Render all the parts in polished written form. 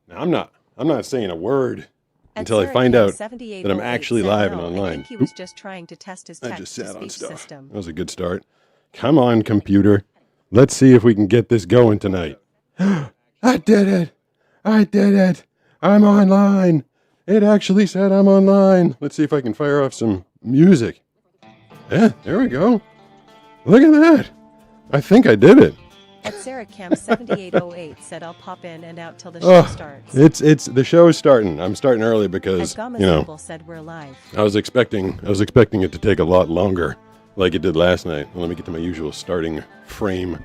Now, I'm not saying a word At until I Sarah find Kim out 7808 that I'm actually said live no, and I online. think he was just trying to test his I just sat on text-to-speech stuff. system. That was a good start. Come on, computer. Let's see if we can get this going tonight. I did it. I did it. I'm online. It actually said I'm online. Let's see if I can fire off some music. Yeah, there we go. Look at that. I think I did it. At Sarah Kim 7808 said I'll pop in and out till the show starts. It's the show's starting. I'm starting early because, At Gama said we're live. I was expecting it to take a lot longer, like it did last night. Well, let me get to my usual starting frame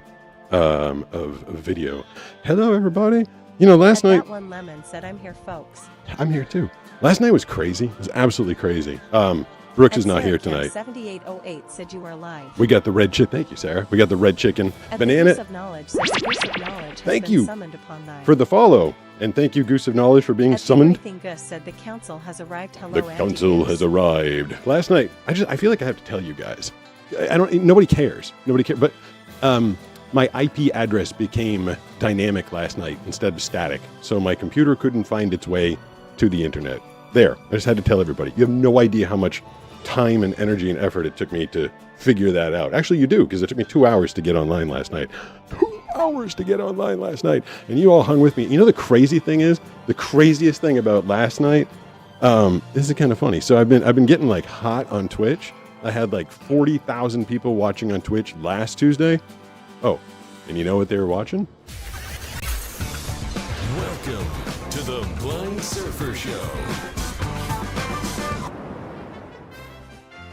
of video. Hello, everybody. Last night. That one lemon said I'm here, folks. I'm here too. Last night was crazy. It was absolutely crazy. Brooks is not here tonight. 7808 said you were live. We got the red chicken. Thank you, Sarah. We got the red chicken. At Banana. The Goose of Knowledge said the Goose of Knowledge has Thank been you summoned upon thy. for the follow. And thank you, Goose of Knowledge, for being summoned. Everything Gus said the council has arrived. Hello, The council has arrived. Last night, I feel like I have to tell you guys. Nobody cares. Nobody cares. But my IP address became dynamic last night instead of static. So my computer couldn't find its way to the internet. There. I just had to tell everybody. You have no idea how much time and energy and effort it took me to figure that out. Actually, you do, because it took me 2 hours to get online last night. 2 hours to get online last night. And you all hung with me. The crazy thing is, the craziest thing about last night, this is kind of funny. So I've been getting like hot on Twitch. I had like 40,000 people watching on Twitch last Tuesday. Oh, and you know what they were watching? Welcome to the Blind Surfer Show.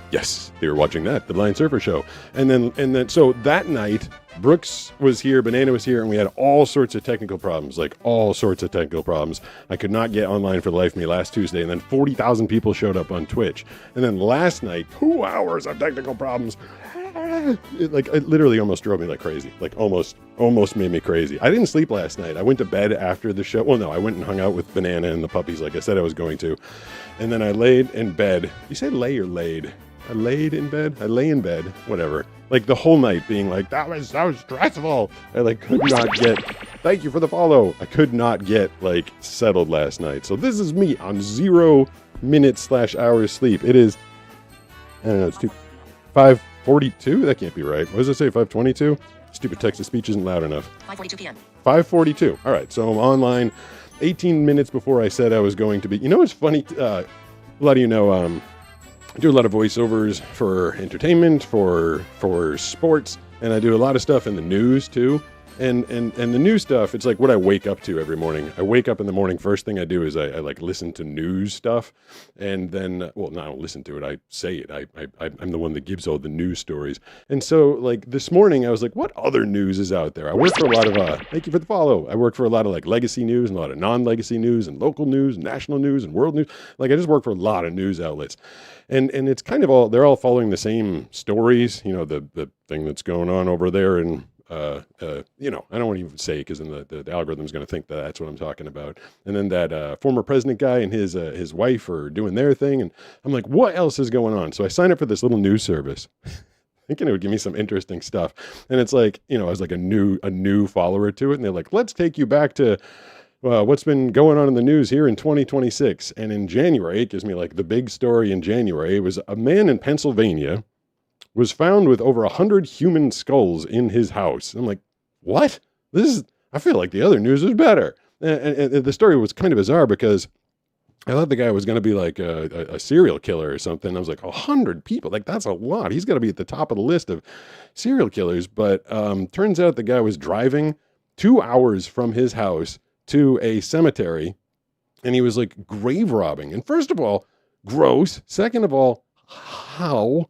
Yes, they were watching that, the Blind Surfer Show. And then, so that night, Brooks was here, Banana was here, and we had all sorts of technical problems, I could not get online for the life of me last Tuesday, and then 40,000 people showed up on Twitch. And then last night, 2 hours of technical problems. It literally almost drove me like crazy. Almost made me crazy. I didn't sleep last night. I went to bed after the show. Well, no, I went and hung out with Banana and the puppies like I said I was going to. And then I laid in bed. You say lay or laid? I laid in bed. I lay in bed. Whatever. Like the whole night being like, that was so stressful. I could not get, thank you for the follow. I could not get settled last night. So this is me on 0 minutes/hours sleep. It is, I don't know, it's 5:42? That can't be right. What does it say, 5:22? Stupid text-to-speech isn't loud enough. 5:42 p.m. 5:42. All right, so I'm online 18 minutes before I said I was going to be. You know what's funny? A lot of you know, I do a lot of voiceovers for entertainment, for sports, and I do a lot of stuff in the news too. And the new stuff, it's like what I wake up to every morning. I wake up in the morning, first thing I do is I listen to news stuff. And then, well, no, I don't listen to it. I say it. I'm the one that gives all the news stories. And so this morning I was like, what other news is out there? I work for a lot of, thank you for the follow. I work for a lot of legacy news and a lot of non-legacy news and local news, and national news and world news. I just work for a lot of news outlets. And it's kind of they're all following the same stories, the thing that's going on over there in, I don't want to even say because then the algorithm's going to think that that's what I'm talking about. And then that former president guy and his wife are doing their thing. And I'm like, what else is going on? So I signed up for this little news service, thinking it would give me some interesting stuff. And it's I was like a new follower to it. And they're like, let's take you back to what's been going on in the news here in 2026. And in January, it gives me the big story in January. It was a man in Pennsylvania was found with over 100 human skulls in his house. I'm like, what? I feel like the other news is better. And the story was kind of bizarre because I thought the guy was going to be a serial killer or something. I was like, 100 people? That's a lot. He's got to be at the top of the list of serial killers. But turns out the guy was driving 2 hours from his house to a cemetery, and he was grave robbing. And first of all, gross. Second of all, how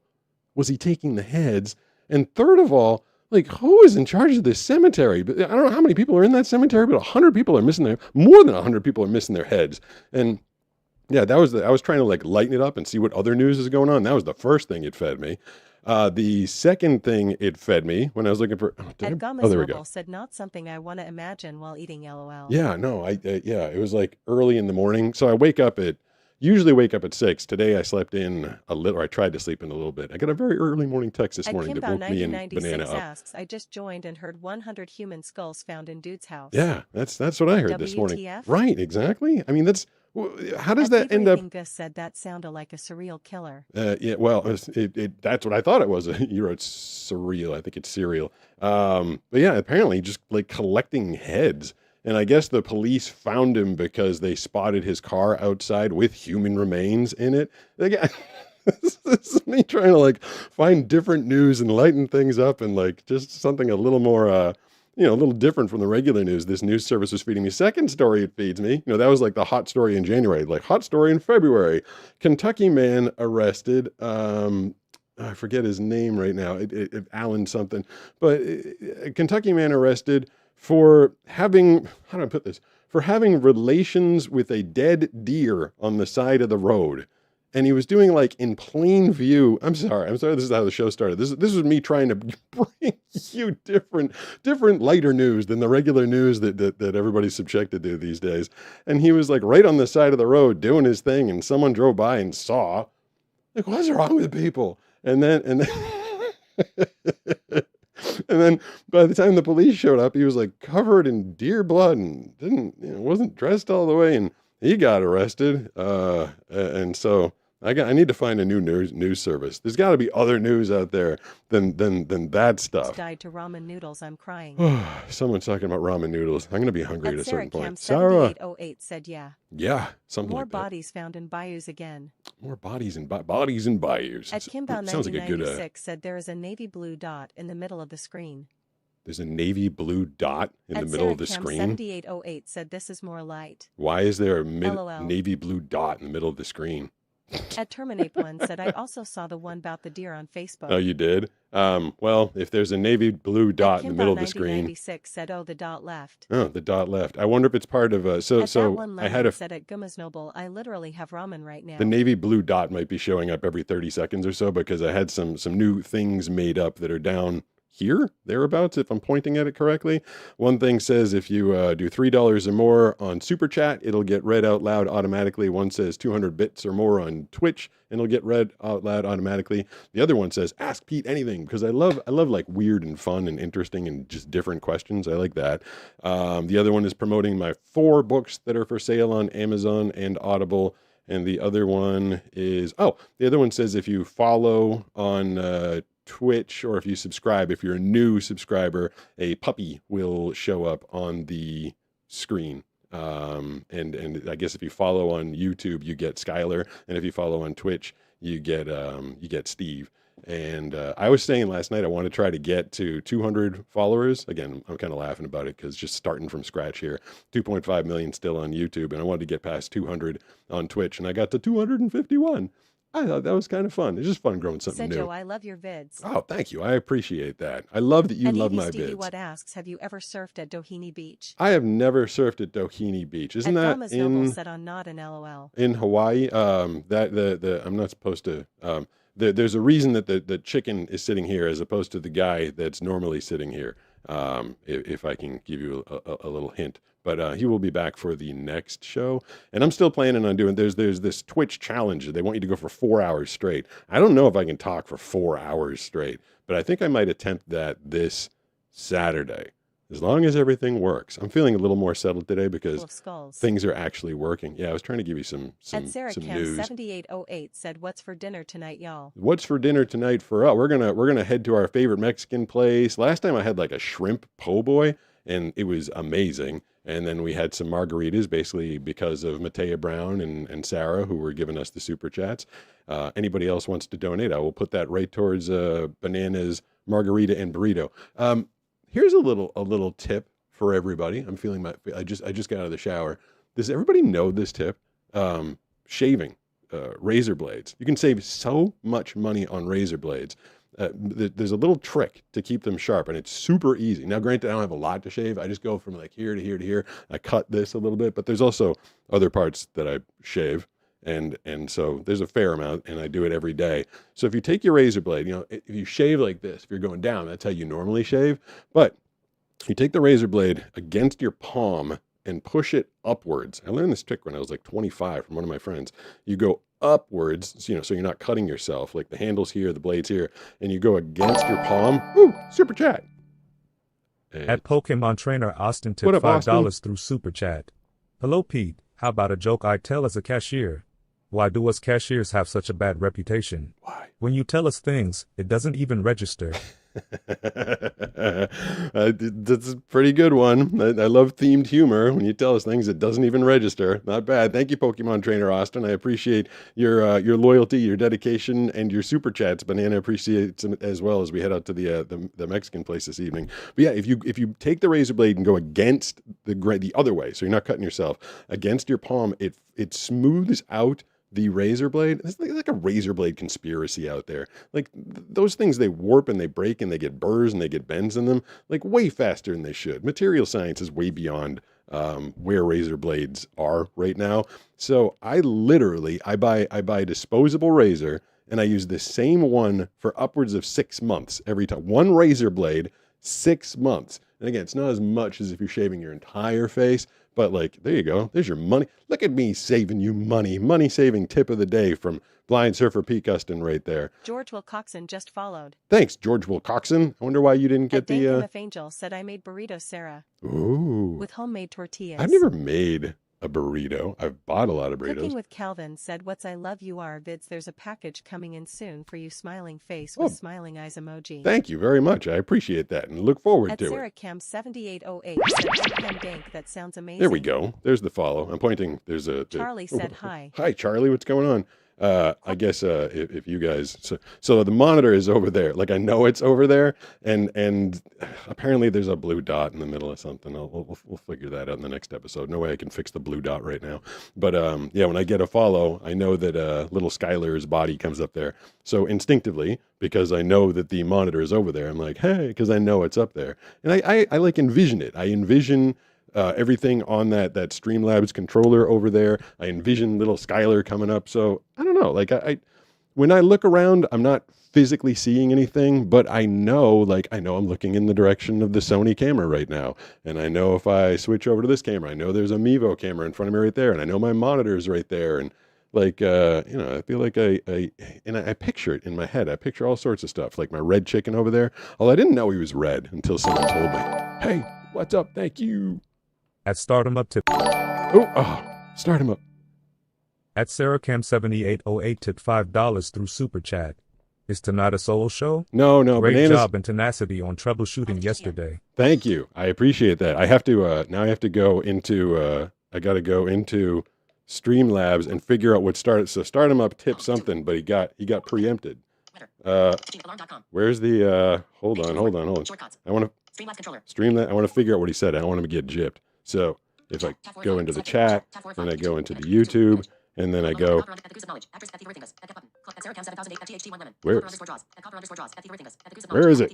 was he taking the heads? And third of all, who is in charge of this cemetery? But I don't know how many people are in that cemetery, but 100 people are missing more than 100 people are missing their heads. And yeah, I was trying to lighten it up and see what other news is going on. That was the first thing it fed me. The second thing it fed me when I was looking for, there we go. Said not something I want to imagine while eating LOL. Yeah, no, it was early in the morning. So I wake up at usually wake up at 6. Today I slept in a little, or I tried to sleep in a little bit. I got a very early morning text this At morning that woke me and Banana 1996 up. asks, I just joined and heard 100 human skulls found in dude's house. Yeah, that's what I heard this morning. WTF? Right, exactly. I mean, how does that end up? Gus said that sounded like a surreal killer. Yeah, well, that's what I thought it was. You wrote surreal. I think it's cereal. But yeah, apparently just like collecting heads. And I guess the police found him because they spotted his car outside with human remains in it. Again, this is me trying to like find different news and lighten things up and like just something a little more, a little different from the regular news. This news service was feeding me. Second story it feeds me. That was like the hot story in January, like hot story in February. Kentucky man arrested. I forget his name right now. Alan something, but a Kentucky man arrested for having, how do I put this? For having relations with a dead deer on the side of the road. And he was doing like in plain view. I'm sorry. This is how the show started. This was me trying to bring you different lighter news than the regular news that everybody's subjected to these days. And he was like right on the side of the road doing his thing, and someone drove by and saw. Like, what's wrong with people? And then and then by the time the police showed up, he was like covered in deer blood and wasn't dressed all the way, and he got arrested. And so I need to find a new news service. There's got to be other news out there than that stuff. Died to ramen noodles. I'm crying. Someone's talking about ramen noodles. I'm going to be hungry at a certain point. Sarah 7808 said, yeah, something more like that. More bodies found in bayous again. More bodies in bayous. At Kimbow sounds like a good. 1996 said there is a navy blue dot in the middle of the screen. There's a navy blue dot in the middle of the screen. 7808 said this is more light. Why is there a navy blue dot in the middle of the screen? At Terminate One said I also saw the one about the deer on Facebook. Oh, you did? Well, if there's a navy blue dot in the middle of the screen. 96 said, the dot left. Oh, the dot left. I wonder if it's part of so I had a said at Gumas Noble, I literally have ramen right now. The navy blue dot might be showing up every 30 seconds or so because I had some new things made up that are down here, thereabouts, if I'm pointing at it correctly. One thing says if you do $3 or more on Super Chat, it'll get read out loud automatically. One says 200 bits or more on Twitch, and it'll get read out loud automatically. The other one says Ask Pete Anything, because I love like weird and fun and interesting and just different questions. I like that. The other one is promoting my 4 books that are for sale on Amazon and Audible. And the other one says if you follow on Twitch, or if you subscribe, if you're a new subscriber, a puppy will show up on the screen. And I guess if you follow on YouTube, you get Skylar, and if you follow on Twitch, you get Steve. And I was saying last night I want to try to get to 200 followers. Again, I'm kind of laughing about it because just starting from scratch here. 2.5 million still on YouTube, and I wanted to get past 200 on Twitch, and I got to 251. I thought that was kind of fun. It's just fun growing something new. Joe, I love your vids. Oh, thank you. I appreciate that. I love that you love my Stevie vids. What asks, have you ever surfed at Doheny Beach? I have never surfed at Doheny Beach. Isn't that in said on Nod and LOL. In Hawaii? I'm not supposed to. There's a reason that the chicken is sitting here as opposed to the guy that's normally sitting here. If I can give you a little hint. But he will be back for the next show. And I'm still planning on doing, there's this Twitch challenge. They want you to go for 4 hours straight. I don't know if I can talk for 4 hours straight, but I think I might attempt that this Saturday, as long as everything works. I'm feeling a little more settled today because things are actually working. Yeah, I was trying to give you some news. 7808 said, "What's for dinner tonight, y'all?" What's for dinner tonight for us? We're gonna head to our favorite Mexican place. Last time I had like a shrimp po' boy, and it was amazing. And then we had some margaritas, basically because of Matea Brown and Sarah, who were giving us the super chats. Anybody else wants to donate, I will put that right towards Bananas, margarita, and burrito. Here's a little tip for everybody. I'm feeling I just got out of the shower. Does everybody know this tip? Shaving, razor blades. You can save so much money on razor blades. There's a little trick to keep them sharp, and it's super easy. Now, granted, I don't have a lot to shave. I just go from like here to here to here. I cut this a little bit, but there's also other parts that I shave, and so there's a fair amount, and I do it every day. So if you take your razor blade, if you shave like this, if you're going down, that's how you normally shave. But you take the razor blade against your palm and push it upwards. I learned this trick when I was like 25 from one of my friends. You go upwards, so you're not cutting yourself. Like the handle's here, the blade's here, and you go against your palm. Woo, super chat. At Pokemon Trainer Austin What tipped up, $5 Austin? through Super Chat. Hello, Pete. How about a joke I tell as a cashier? Why do us cashiers have such a bad reputation? Why? When you tell us things, it doesn't even register. That's a pretty good one. I love themed humor. When you tell us things, it doesn't even register. Not bad. Thank you, Pokemon Trainer Austin. I appreciate your loyalty, your dedication, and your super chats. Banana appreciates it as well as we head out to the Mexican place this evening. But yeah, if you take the razor blade and go against the other way, so you're not cutting yourself against your palm, it smooths out the razor blade. It's like a razor blade conspiracy out there. Like those things, they warp and they break and they get burrs and they get bends in them, like way faster than they should. Material science is way beyond where razor blades are right now. So I buy a disposable razor and I use the same one for upwards of 6 months every time. One razor blade, 6 months. And again, it's not as much as if you're shaving your entire face, but like, there you go. There's your money. Look at me saving you money. Money saving tip of the day from Blind Surfer Pete Guston right there. George Wilcoxon just followed. Thanks, George Wilcoxon. I wonder why you didn't get the... MF Angel said I made burritos, Sarah. Ooh. With homemade tortillas. I've never made a burrito. I've bought a lot of burritos. Cooking with Calvin said what's I love you are vids. There's a package coming in soon for you, smiling face with smiling eyes emoji. Thank you very much. I appreciate that and look forward to Sarah it. Cam 7808 said "Cam Dank, that sounds amazing." There we go. There's the follow. I'm pointing. Charlie said hi. Hi, Charlie. What's going on? I guess if you guys, so the monitor is over there. Like I know it's over there, and apparently there's a blue dot in the middle of something. We'll figure that out in the next episode. No way I can fix the blue dot right now. But yeah, when I get a follow, I know that little Skylar's body comes up there. So instinctively, because I know that the monitor is over there, I'm like, hey, because I know it's up there, and I like envision it. I envision. Everything on that Streamlabs controller over there. I envision little Skylar coming up. So I don't know. Like I when I look around, I'm not physically seeing anything, but I know I'm looking in the direction of the Sony camera right now. And I know if I switch over to this camera, I know there's a Mevo camera in front of me right there. And I know my monitor is right there. And I feel like I picture it in my head. I picture all sorts of stuff, like my red chicken over there. Although I didn't know he was red until someone told me, hey, what's up? Thank you. At Stardom Up tip. Start him up. At SarahCam7808 tipped $5 through Super Chat. Is tonight a solo show? No. Great Bananas. job and tenacity on troubleshooting yesterday. Thank you. I appreciate that. I have to now. I have to go into. I got to go into Streamlabs and figure out what started. So Start him up tipped something, but he got preempted. Where's the? Hold on. I want to stream that. I want to figure out what he said. I don't want him to get gypped. So if I go into the chat, then I go into the YouTube, and then I go. Where is it?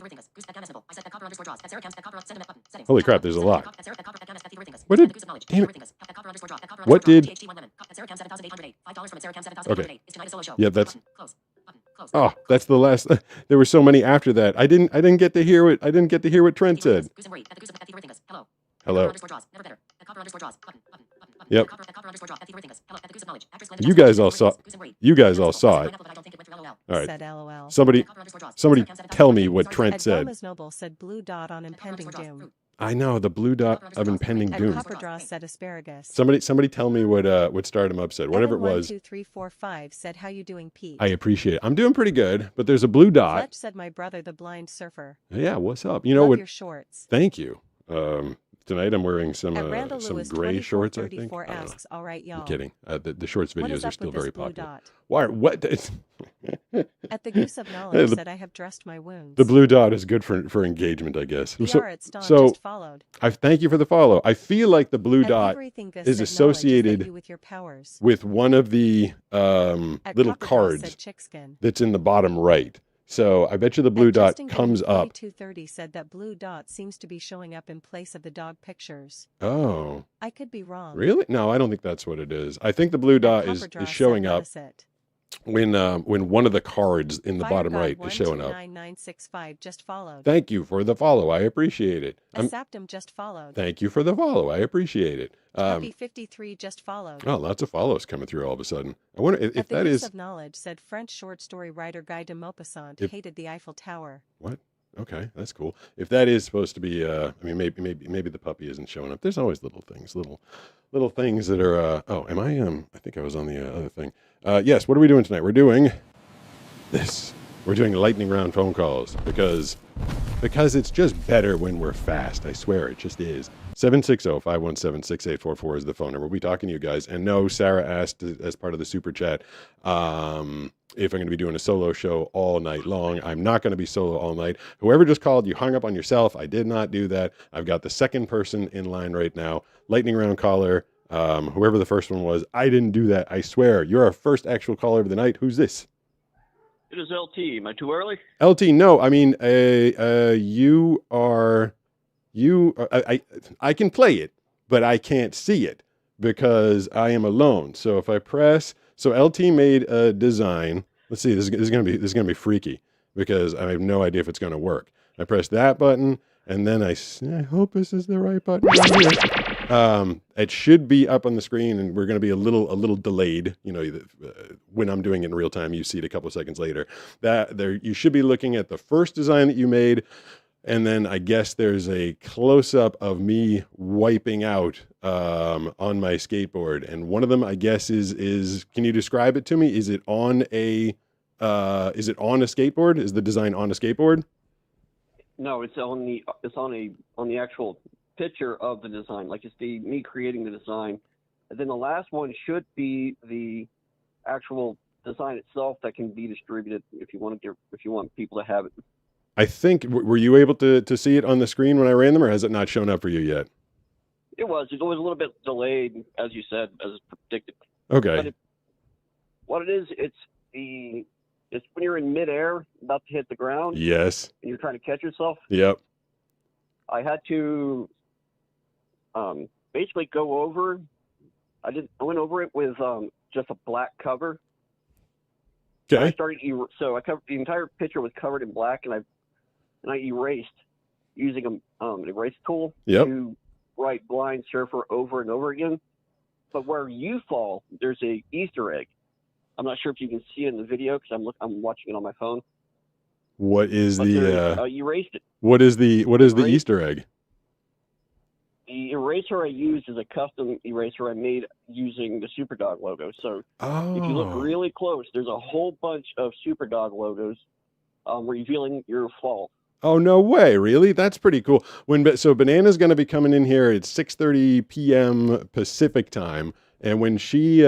Holy crap! There's a lot. What did? Damn it! What did? Okay. Yeah, that's. Oh, that's the last. There were so many after that. I didn't get to hear what Trent said. Hello. Yep. You guys all saw it. All right. Said LOL. Somebody tell me what Trent said. Gomez Noble said blue dot on impending doom. I know the blue dot of impending doom. Copperdraw said asparagus. Somebody tell me what started him up said. Whatever it was. 12345 said how you doing, Pete? I appreciate it. I'm doing pretty good, but there's a blue dot. Fletch said my brother the blind surfer. Yeah, what's up? You know Love what? your shorts. Thank you. Tonight I'm wearing some Lewis gray shorts, I think. Asks, all right, y'all. I'm kidding. The shorts What videos is are up still with this very blue popular. dot? Why? What? At the Goose of Knowledge said I have dressed my wounds. The blue dot is good for engagement, I guess. Just followed. I thank you for the follow. I feel like the blue dot is associated with your powers. with one of the little cards that's in the bottom right. So I bet you the blue dot comes up. 230 said that blue dot seems to be showing up in place of the dog pictures. Oh. I could be wrong. Really? No, I don't think that's what it is. I think the blue dot is showing up. when one of the cards in the bottom right is showing up. 129965 just followed. Thank you for the follow. I appreciate it. Asaptum just followed. Thank you for the follow. I appreciate it. Puppy 53 just followed. Oh, lots of follows coming through all of a sudden. I wonder if that is of knowledge said French short story writer Guy de Maupassant hated the Eiffel Tower. What? Okay, that's cool. If that is supposed to be, I mean, maybe the puppy isn't showing up. There's always little things that are. Oh, am I? I think I was on the other thing. Yes. What are we doing tonight? We're doing this. We're doing lightning round phone calls because it's just better when we're fast. I swear, it just is. 760-517-6844 is the phone number. We'll be talking to you guys. And no, Sarah asked as part of the super chat if I'm going to be doing a solo show all night long. I'm not going to be solo all night. Whoever just called, you hung up on yourself. I did not do that. I've got the second person in line right now. Lightning round caller, whoever the first one was. I didn't do that. I swear. You're our first actual caller of the night. Who's this? It is LT. Am I too early? LT, no. I mean, I can play it, but I can't see it because I am alone. So if I press, so LT made a design. Let's see, this is gonna be freaky because I have no idea if it's gonna work. I press that button, and then I hope this is the right button right here. It should be up on the screen, and we're going to be a little delayed. You know, when I'm doing it in real time, you see it a couple of seconds later. You should be looking at the first design that you made, and then I guess there's a close up of me wiping out on my skateboard, and one of them I guess is. Can you describe it to me? Is it on a skateboard? Is the design on a skateboard? No, it's on the actual picture of the design, like it's me creating the design, and then the last one should be the actual design itself that can be distributed if you want people to have it. I think were you able to see it on the screen when I ran them, or has it not shown up for you yet? It was a little bit delayed, as you said, as predicted. Okay. But what it is, it's when you're in midair about to hit the ground. Yes. And you're trying to catch yourself. Yep. I had to basically go over. I went over it with just a black cover. Okay. I started I covered the entire picture was covered in black, and I erased using an erase tool to write blind surfer over and over again. But where you fall, there's a Easter egg. I'm not sure if you can see it in the video because I'm watching it on my phone. What is you erased it. What is the Easter egg? The eraser I used is a custom eraser I made using the Superdog logo. So if you look really close, there's a whole bunch of Superdog logos revealing your fall. Oh, no way. Really? That's pretty cool. So Banana's going to be coming in here at 6:30 p.m. Pacific time. And when she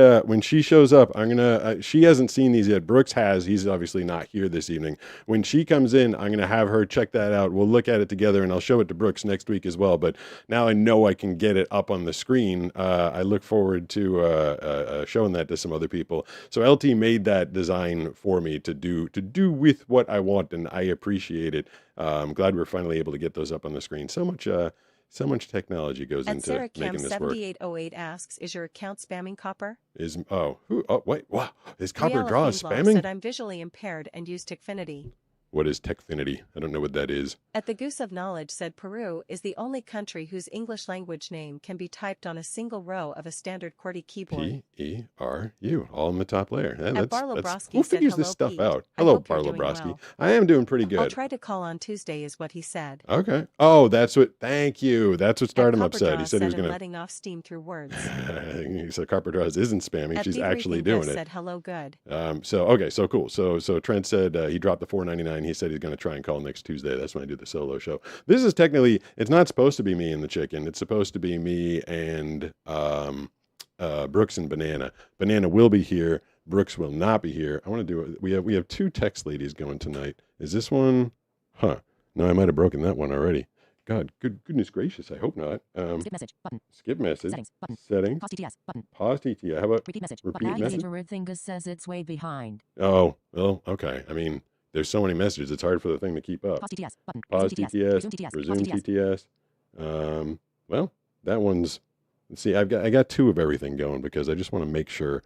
shows up, I'm gonna. She hasn't seen these yet. Brooks has. He's obviously not here this evening. When she comes in, I'm gonna have her check that out. We'll look at it together, and I'll show it to Brooks next week as well. But now I know I can get it up on the screen. I look forward to showing that to some other people. So LT made that design for me to do with what I want, and I appreciate it. I'm glad we're finally able to get those up on the screen. So much technology goes into making this work. 7808 asks, "Is your account spamming Copper?" Wait, wow, is Copper Riella Draws Finglaw spamming? said, "I'm visually impaired and use Techfinity." What is Techfinity? I don't know what that is. At the Goose of Knowledge said Peru is the only country whose English language name can be typed on a single row of a standard QWERTY keyboard. P-E-R-U, all in the top layer. Yeah, Barlow Broski who said, figures this "Hello, stuff Pete. out? I Hello, hope you're Barlow doing Broski. well. I am doing pretty good. I'll try to call on Tuesday," is what he said. Okay. Oh, thank you. That's what started him upset. He said he was going to. letting off steam through words. He said Copper Draws isn't spamming. She's actually doing it. Said, "Hello, good." So cool. So Trent said he dropped the $4.99. He said he's going to try and call next Tuesday. That's when I do the solo show. This is technically, it's not supposed to be me and the chicken. It's supposed to be me and Brooks and Banana. Banana will be here. Brooks will not be here. I want to do it. We have two text ladies going tonight. Is this one? No, I might have broken that one already. God, goodness gracious. I hope not. Skip message button. Skip message. Settings button. Settings. Pause TTS button. Pause TTS. How about Repeat message. repeat message? Thingus says it's way behind. Oh, well, okay. I mean, there's so many messages. It's hard for the thing to keep up. Pause TTS button. Pause Resume TTS. Resume TTS. Well, that one's. Let's see. I got two of everything going because I just want to make sure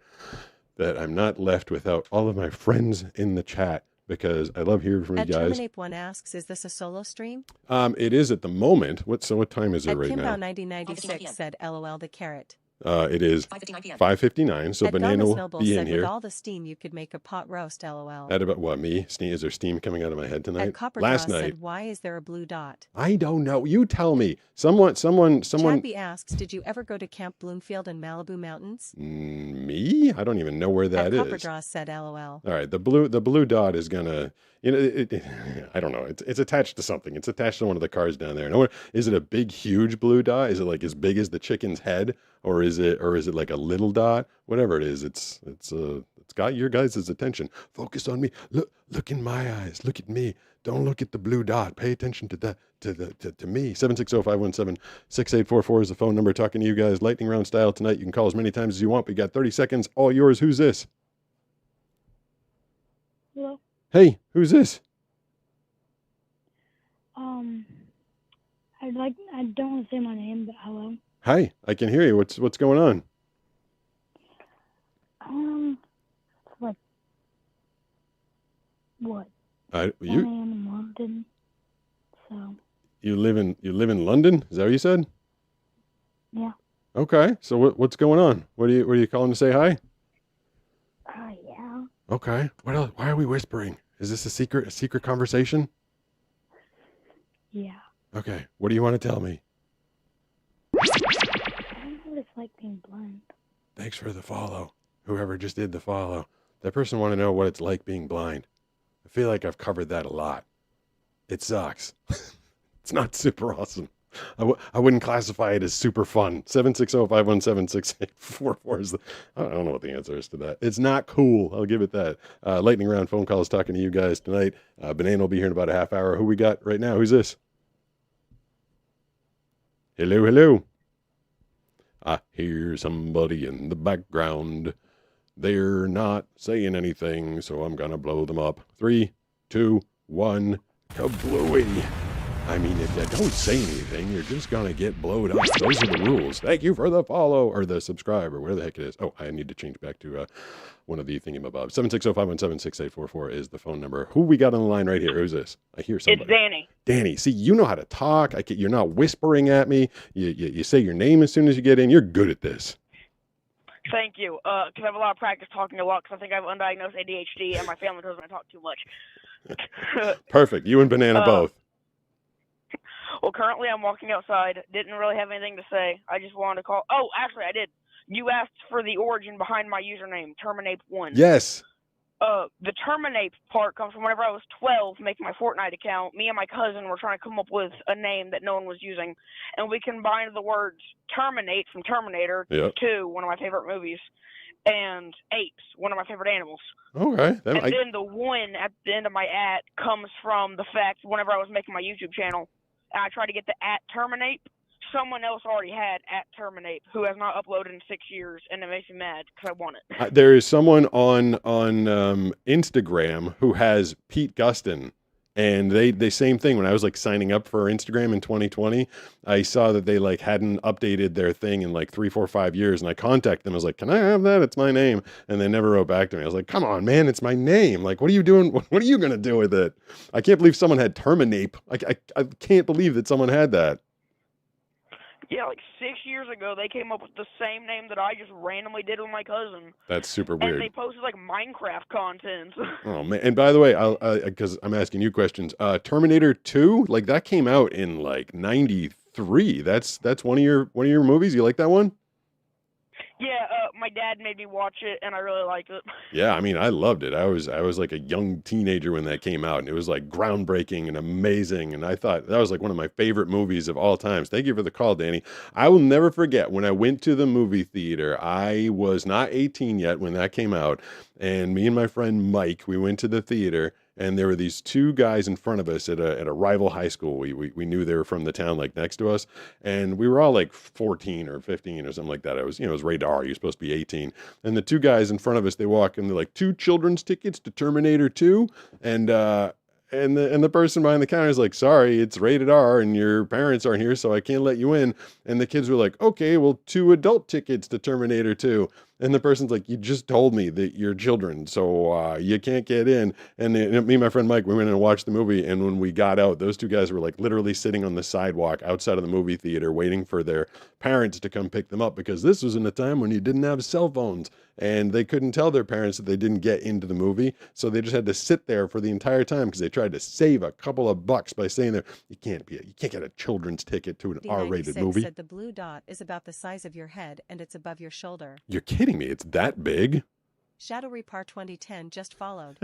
that I'm not left without all of my friends in the chat, because I love hearing from you guys. Terminape1 asks, is this a solo stream? It is at the moment. What time is it right now? Kimbow1996 said, LOL the carrot. It is 5:59, so Banana will be in here. With all the steam, you could make a pot roast, LOL. At about what, me? Is there steam coming out of my head tonight? Last night. Said, why is there a blue dot? I don't know. You tell me. Someone. Chadby asks, did you ever go to Camp Bloomfield in Malibu Mountains? Me? I don't even know where that is. Copperdraw said, LOL. All right, the blue dot is gonna, I don't know. It's attached to something. It's attached to one of the cars down there. No, is it a big, huge blue dot? Is it like as big as the chicken's head, or is it like a little dot? Whatever it is, it's got your guys' attention. Focus on me. Look in my eyes. Look at me. Don't look at the blue dot. Pay attention to me. 760-517-6844 is the phone number. Talking to you guys, lightning round style tonight. You can call as many times as you want. We got 30 seconds. All yours. Who's this? Hello. Hey, who's this? I don't want to say my name, but hello. Hi, I can hear you. What's going on? Like what? You am in London, so. You live in London? Is that what you said? Yeah. Okay. So what's going on? What are you calling to say hi? Yeah. Okay. What else? Why are we whispering? Is this a secret conversation? Yeah. Okay. What do you want to tell me? I don't know what it's like being blind. Thanks for the follow. Whoever just did the follow. That person want to know what it's like being blind. I feel like I've covered that a lot. It sucks. It's not super awesome. I wouldn't classify it as super fun. 760-517-6844 is I don't know what the answer is to that. It's not cool. I'll give it that. Lightning round phone calls talking to you guys tonight. Banana will be here in about a half hour. Who we got right now? Who's this? Hello. I hear somebody in the background. They're not saying anything, so I'm gonna blow them up. 3, 2, 1, kablooey. I mean, if you don't say anything, you're just gonna get blowed up. Those are the rules. Thank you for the follow, or the subscribe, or whatever the heck it is. Oh, I need to change back to one of the thingamabobs. 760-517-6844 is the phone number. Who we got on the line right here? Who's this? I hear somebody. It's Danny. Danny, see, you know how to talk. You're not whispering at me. You say your name as soon as you get in. You're good at this. Thank you. Because I have a lot of practice talking a lot, because I think I have undiagnosed ADHD, and my family doesn't want to talk too much. Perfect. You and Banana both. Well, currently I'm walking outside. Didn't really have anything to say. I just wanted to call. Oh, actually, I did. You asked for the origin behind my username, Terminape1. Yes. The Terminape part comes from whenever I was 12, making my Fortnite account. Me and my cousin were trying to come up with a name that no one was using, and we combined the words Terminate from Terminator 2, one of my favorite movies, and apes, one of my favorite animals. Okay. Then the one at the end of my @ comes from the fact whenever I was making my YouTube channel, I tried to get the @Terminape. Someone else already had @Terminape who has not uploaded in 6 years, and it makes me mad because I want it. There is someone on Instagram who has Pete Gustin, and they same thing. When I was like signing up for Instagram in 2020, I saw that they like hadn't updated their thing in like 3, 4, 5 years, and I contacted them. I was like, "Can I have that? It's my name." And they never wrote back to me. I was like, "Come on, man, it's my name. Like, what are you doing? What are you gonna do with it?" I can't believe someone had Terminape. I can't believe that someone had that. Yeah, like 6 years ago, they came up with the same name that I just randomly did with my cousin. That's super weird. And they posted like Minecraft content. Oh man! And by the way, because I'm asking you questions, Terminator 2, like that came out in like '93. That's one of your movies. You like that one? Yeah, my dad made me watch it, and I really liked it. Yeah, I mean, I loved it. I was like a young teenager when that came out, and it was like groundbreaking and amazing. And I thought that was like one of my favorite movies of all times. Thank you for the call, Danny. I will never forget when I went to the movie theater. I was not 18 yet when that came out, and me and my friend Mike, we went to the theater. And there were these two guys in front of us at a rival high school. We knew they were from the town like next to us, and we were all like 14 or 15 or something like that. It was rated R. You're supposed to be 18. And the two guys in front of us, they walk and they're like, 2 children's tickets to Terminator 2, and And the person behind the counter is like, sorry, it's rated R and your parents aren't here, so I can't let you in. And the kids were like, okay, well, 2 adult tickets to Terminator 2. And the person's like, you just told me that you're children, so you can't get in. And me and my friend Mike, we went in and watched the movie. And when we got out, those 2 guys were like literally sitting on the sidewalk outside of the movie theater waiting for their parents to come pick them up, because this was in a time when you didn't have cell phones and they couldn't tell their parents that they didn't get into the movie. So they just had to sit there for the entire time because they tried to save a couple of bucks by saying that you can't get a children's ticket to an R-rated movie. Said the blue dot is about the size of your head and it's above your shoulder. You're kidding me. It's that big? Shadow Repar 2010 just followed.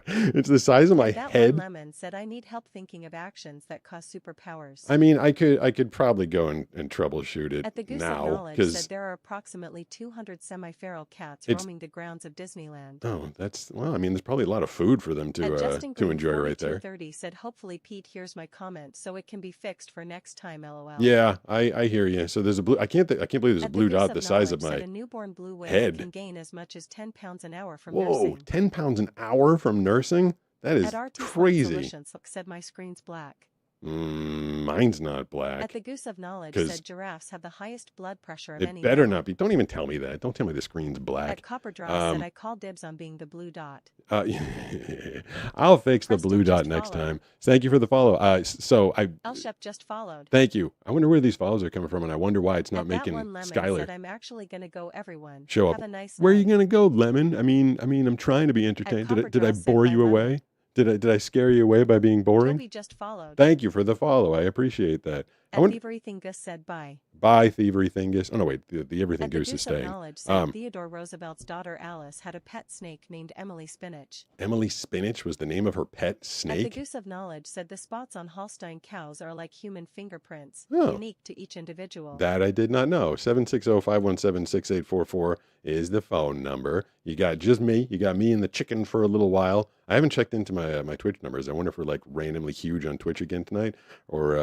It's the size of my that head. One Lemon said, I need help thinking of actions that cause superpowers. I mean, I could probably go and troubleshoot it At the Goose now. of Knowledge said there are approximately 200 semi-feral cats roaming the grounds of Disneyland. Oh, well, I mean, there's probably a lot of food for them to enjoy right there. 30 said, hopefully Pete hears my comment so it can be fixed for next time, LOL. Yeah, I hear you. So there's a blue, I can't believe there's a blue dot the size of my a newborn blue whale head. Can gain as much as 10 pounds an hour from nursing. Whoa, 10 pounds an hour from nursing? That is crazy. Said my screen's black. Mine's not black. At the Goose of Knowledge said giraffes have the highest blood pressure of any. It better not be. Don't even tell me that. Don't tell me the screen's black. At Copper Draw said I call dibs on being the blue dot. I'll fix the blue dot next time. Thank you for the follow. Elshep just followed. Thank you. I wonder where these follows are coming from, and I wonder why it's not making Skylar. Said, I'm actually gonna go. Everyone show have up. A nice where night. are you gonna go, Lemon? I mean, I'm trying to be entertained. Did I bore you away? Did I scare you away by being boring? Toby just followed. Thank you for the follow. I appreciate that. Thievery Thingus said bye. Bye, Thievery Thingus. Oh, no, wait. The Everything Goose is staying. Said Theodore Roosevelt's daughter Alice had a pet snake named Emily Spinach. Emily Spinach was the name of her pet snake? At the Goose of Knowledge said the spots on Holstein cows are like human fingerprints, unique to each individual. That I did not know. 760-517-6844 is the phone number. You got just me. You got me and the chicken for a little while. I haven't checked into my Twitch numbers. I wonder if we're like randomly huge on Twitch again tonight, or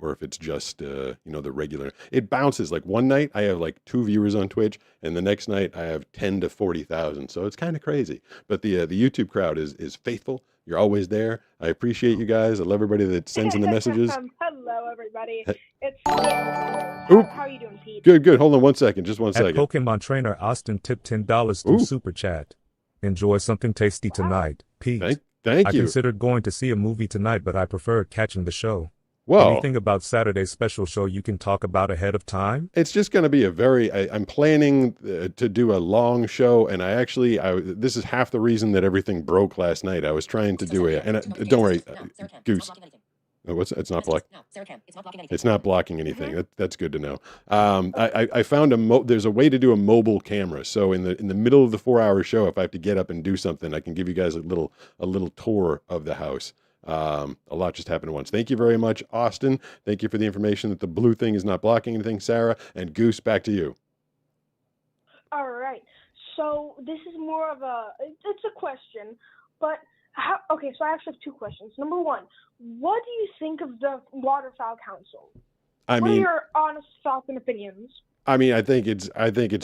if it's just the regular. It bounces. Like one night I have like 2 viewers on Twitch, and the next night I have 10 to 40,000. So it's kind of crazy. But the YouTube crowd is faithful. You're always there. I appreciate you guys. I love everybody that sends in the messages. Hello, everybody. It's how are you doing, Pete? Good. Hold on 1 second. Just 1 second. Pokemon trainer Austin tipped $10 through Super Chat. Enjoy something tasty tonight, Pete. Thank you. I considered going to see a movie tonight, but I preferred catching the show. Whoa. Anything about Saturday's special show you can talk about ahead of time? It's just going to be I'm planning to do a long show, and this is half the reason that everything broke last night. I was trying to do don't worry, Goose. It's not blocking. It's not blocking anything. That's good to know. I found there's a way to do a mobile camera. So in the middle of the 4-hour show, if I have to get up and do something, I can give you guys a little tour of the house. A lot just happened at once. Thank you very much, Austin. Thank you for the information that the blue thing is not blocking anything, Sarah. And Goose, back to you. All right. So this is more of it's a question, but okay, so I actually have 2 questions. Number 1, what do you think of the Waterfowl Council? What are your honest thoughts and opinions? I mean, I think it's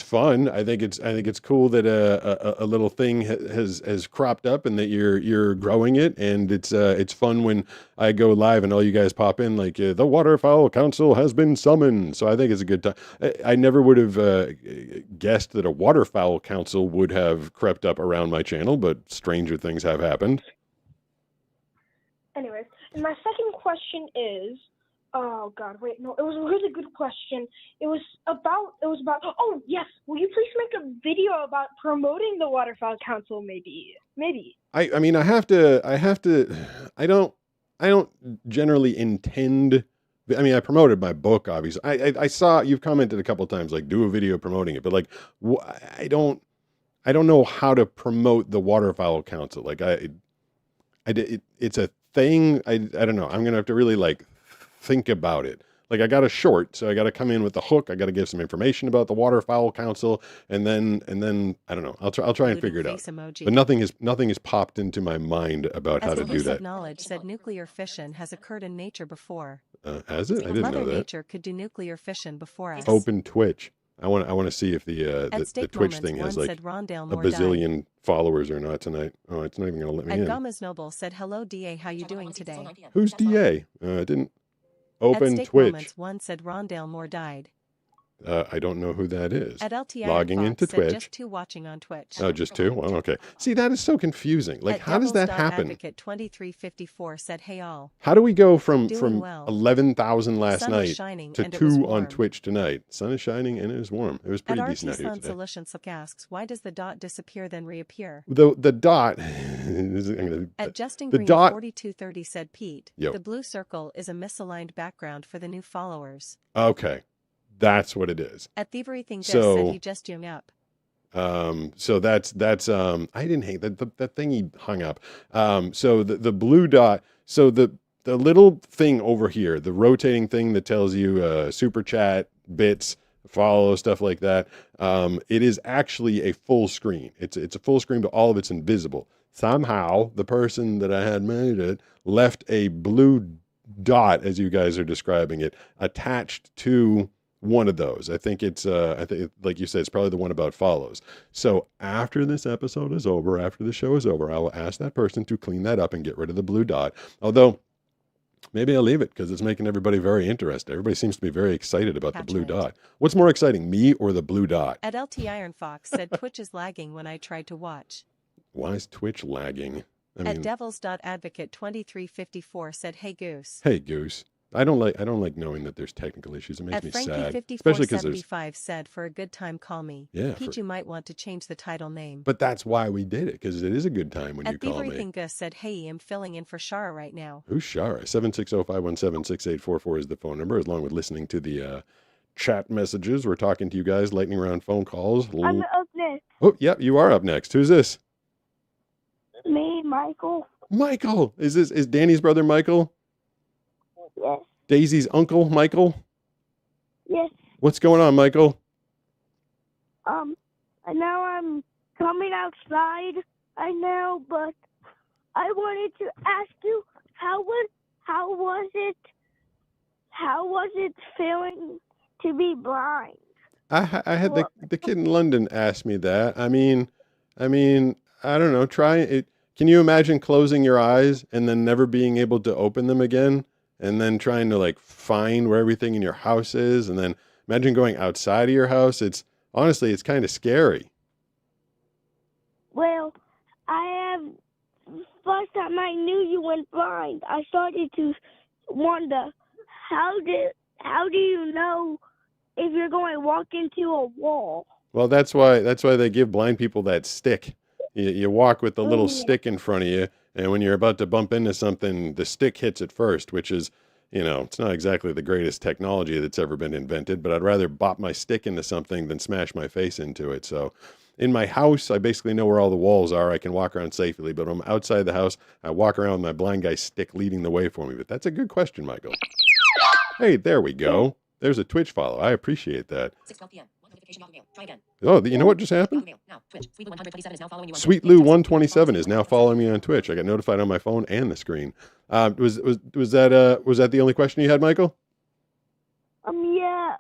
fun. I think it's cool that a little thing has cropped up and that you're growing it, and it's fun when I go live and all you guys pop in like the Waterfowl Council has been summoned. So I think it's a good time. I never would have guessed that a Waterfowl Council would have crept up around my channel, but stranger things have happened. Anyways, and my second question is. Oh God! Wait, no. It was a really good question. It was about. Oh yes. Will you please make a video about promoting the Waterfowl Council? Maybe. I mean, I have to. I don't generally intend. I mean, I promoted my book, obviously. I saw you've commented a couple of times, like do a video promoting it, but like I don't know how to promote the Waterfowl Council. Like it's a thing. I don't know. I'm gonna have to really like. Think about it. Like I got a short, so I got to come in with the hook. I got to give some information about the Waterfowl Council, and then I don't know. I'll try and figure it out. Emoji. But nothing has popped into my mind about how to do that. Knowledge said nuclear fission has occurred in nature before. Has it? I didn't know that. Nature could do nuclear fission before us. Open Twitch. I want to see if the Twitch thing has like a bazillion followers or not tonight. Oh, it's not even going to let me in. Gomez Noble said, "Hello, DA. How you doing today?" Who's DA? Didn't open At Twitch. Moments 1 said Rondale Moore died. I don't know who that is. At LTI Logging into said Twitch. Just 2 watching on Twitch. Oh, just 2? Well, okay. See, that is so confusing. Like, how does that happen? Advocate 2354 said, "Hey all." How do we go from well. 11,000 last night to and 2 on Twitch tonight? Sun is shining and it is warm. It was pretty decent out here today. Solutions asks, "Why does the dot disappear then reappear?" The dot. At Justin the Green dot, 4230 said, "Pete, Yo. the blue circle is a misaligned background for the new followers." Okay. That's what it is. At Thievery Thing said he just hung up. So that's I didn't hate that thing he hung up. So the blue dot, so the little thing over here, the rotating thing that tells you super chat, bits, follow, stuff like that. It is actually a full screen. It's a full screen, but all of it's invisible. Somehow the person that I had made it left a blue dot, as you guys are describing it, attached to one of those. I think it's like you said, it's probably the one about follows. So after this episode is over, after the show is over, I will ask that person to clean that up and get rid of the blue dot. Although maybe I'll leave it because it's making everybody very interested. Everybody seems to be very excited about the blue dot. What's more exciting, me or the blue dot? At LT Iron Fox said Twitch is lagging when I tried to watch. Why is Twitch lagging? At Devils.Advocate 2354 said, "Hey Goose." Hey Goose. I don't like knowing that there's technical issues. It makes me sad. At Frankie5475 said, "For a good time, call me." Yeah. Pete, you might want to change the title name. But that's why we did it, because it is a good time when you call me. At Everything Gus said, "Hey, I'm filling in for Shara right now." Who's Shara? 760-517-6844 is the phone number, along with listening to the chat messages. We're talking to you guys, lightning round phone calls. I'm up next. Oh, yeah, you are up next. Who's this? Me, Michael. Michael. Is Danny's brother Michael? Yes. Daisy's uncle Michael? Yes. What's going on, Michael? Now I'm coming outside. I know, but I wanted to ask you how was it feeling to be blind? I had the kid in London ask me that. I mean, I don't know. Try it. Can you imagine closing your eyes and then never being able to open them again? And then trying to like find where everything in your house is. And then imagine going outside of your house. It's kind of scary. Well, first time I knew you went blind, I started to wonder, how do you know if you're going to walk into a wall? Well, that's why they give blind people that stick. You walk with the little stick in front of you, and when you're about to bump into something, the stick hits it first, which is, it's not exactly the greatest technology that's ever been invented, but I'd rather bop my stick into something than smash my face into it. So in my house, I basically know where all the walls are. I can walk around safely, but when I'm outside the house, I walk around with my blind guy stick leading the way for me. But that's a good question, Michael. Hey, there we go. There's a Twitch follow. I appreciate that. 6:12 p.m. Try again. Oh, you know what just happened? Sweet Lou 127 is now following me on Twitch. I got notified on my phone and the screen. Was that the only question you had, Michael? Yeah.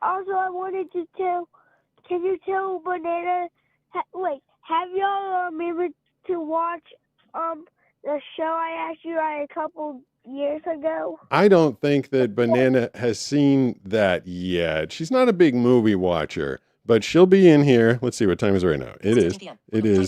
Also, I wanted to tell. Can you tell Banana? Have y'all remembered to watch the show I asked you a couple years ago? I don't think that Banana has seen that yet. She's not a big movie watcher, but she'll be in here. Let's see, what time is it right now? It is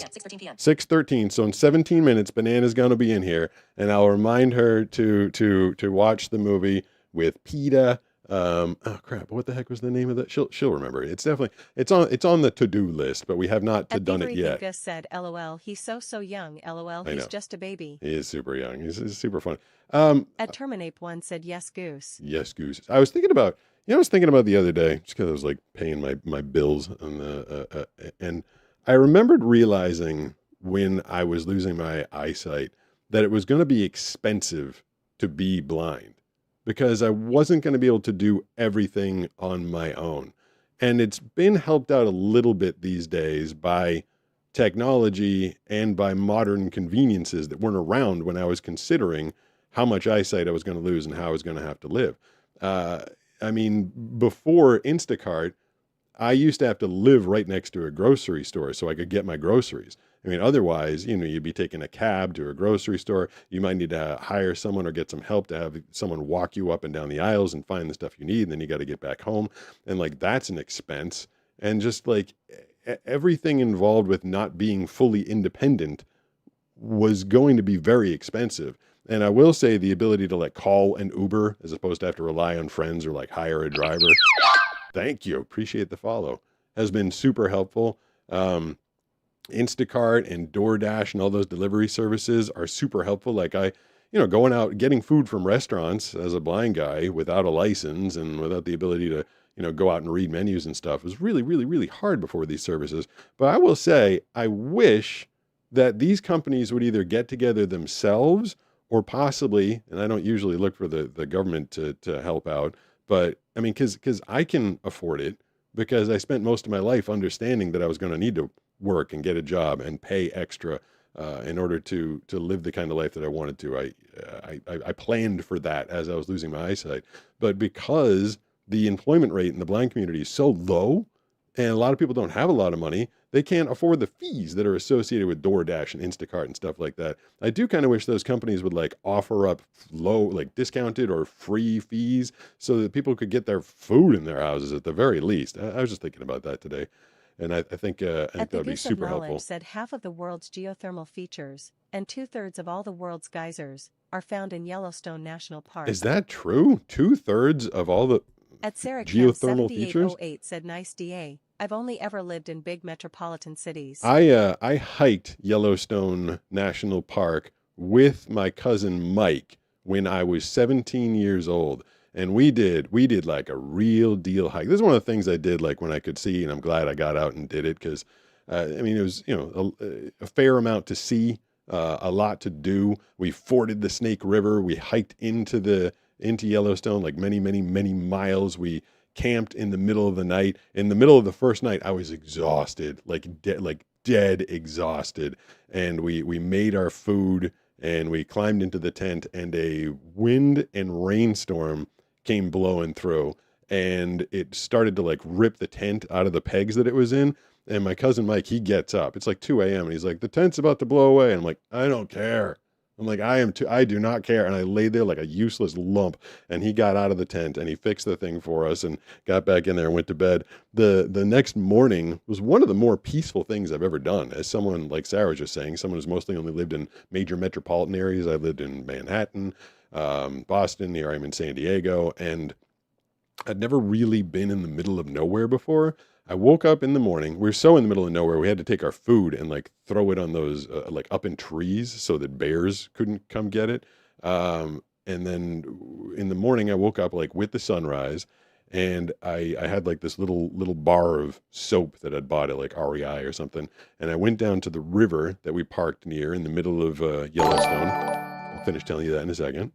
6:13. So in 17 minutes, Banana's going to be in here, and I'll remind her to watch the movie with PETA. Oh crap! What the heck was the name of that? She'll remember it. It's definitely it's on the to-do list, but we have not done it yet. Gus said, "LOL, he's so young. LOL, he's just a baby." He is super young. He's super fun. At Terminape 1 said, "Yes, Goose." Yes, Goose. I was thinking about the other day, just because I was like paying my bills and I remembered realizing when I was losing my eyesight that it was going to be expensive to be blind, because I wasn't going to be able to do everything on my own. And it's been helped out a little bit these days by technology and by modern conveniences that weren't around when I was considering how much eyesight I was going to lose and how I was going to have to live. Before Instacart, I used to have to live right next to a grocery store so I could get my groceries. I mean, otherwise, you'd be taking a cab to a grocery store. You might need to hire someone or get some help to have someone walk you up and down the aisles and find the stuff you need. And then you got to get back home. And like, that's an expense. And just like everything involved with not being fully independent was going to be very expensive. And I will say the ability to like call an Uber as opposed to have to rely on friends or like hire a driver. Thank you. Appreciate the follow. Has been super helpful. Instacart and DoorDash and all those delivery services are super helpful. Like going out, getting food from restaurants as a blind guy without a license and without the ability to, go out and read menus and stuff was really, really, really hard before these services. But I will say, I wish that these companies would either get together themselves or possibly, and I don't usually look for the government to help out, but I mean, because I can afford it because I spent most of my life understanding that I was going to need to work and get a job and pay extra in order to live the kind of life that I wanted to. I planned for that as I was losing my eyesight. But because the employment rate in the blind community is so low and a lot of people don't have a lot of money, they can't afford the fees that are associated with DoorDash and Instacart and stuff like that. I do kind of wish those companies would like offer up low, like discounted or free fees so that people could get their food in their houses at the very least. I was just thinking about that today. And I think that would be super helpful. Said half of the world's geothermal features and 2/3 of all the world's geysers are found in Yellowstone National Park. Is that true? 2/3 of all the At Sarah geothermal features? 7808 said nice DA. I've only ever lived in big metropolitan cities. I hiked Yellowstone National Park with my cousin Mike when I was 17 years old. And we did like a real deal hike. This is one of the things I did like when I could see, and I'm glad I got out and did it because, it was, a fair amount to see, a lot to do. We forded the Snake River. We hiked into Yellowstone, like many, many, many miles. We camped in the middle of the night. In the middle of the first night, I was exhausted, like dead exhausted. And we made our food and we climbed into the tent and a wind and rainstorm came blowing through and it started to like rip the tent out of the pegs that it was in. And my cousin Mike, he gets up. It's like 2 a.m. and he's like, the tent's about to blow away. And I'm like, I don't care. I'm like, I do not care. And I laid there like a useless lump. And he got out of the tent and he fixed the thing for us and got back in there and went to bed. The next morning was one of the more peaceful things I've ever done. As someone like Sarah was just saying, someone who's mostly only lived in major metropolitan areas. I lived in Manhattan, Boston, here I'm in San Diego. And I'd never really been in the middle of nowhere before. I woke up in the morning. We were so in the middle of nowhere. We had to take our food and like throw it on those like up in trees so that bears couldn't come get it. And then in the morning I woke up like with the sunrise and I had like this little bar of soap that I'd bought at like REI or something. And I went down to the river that we parked near in the middle of Yellowstone. I'll finish telling you that in a second.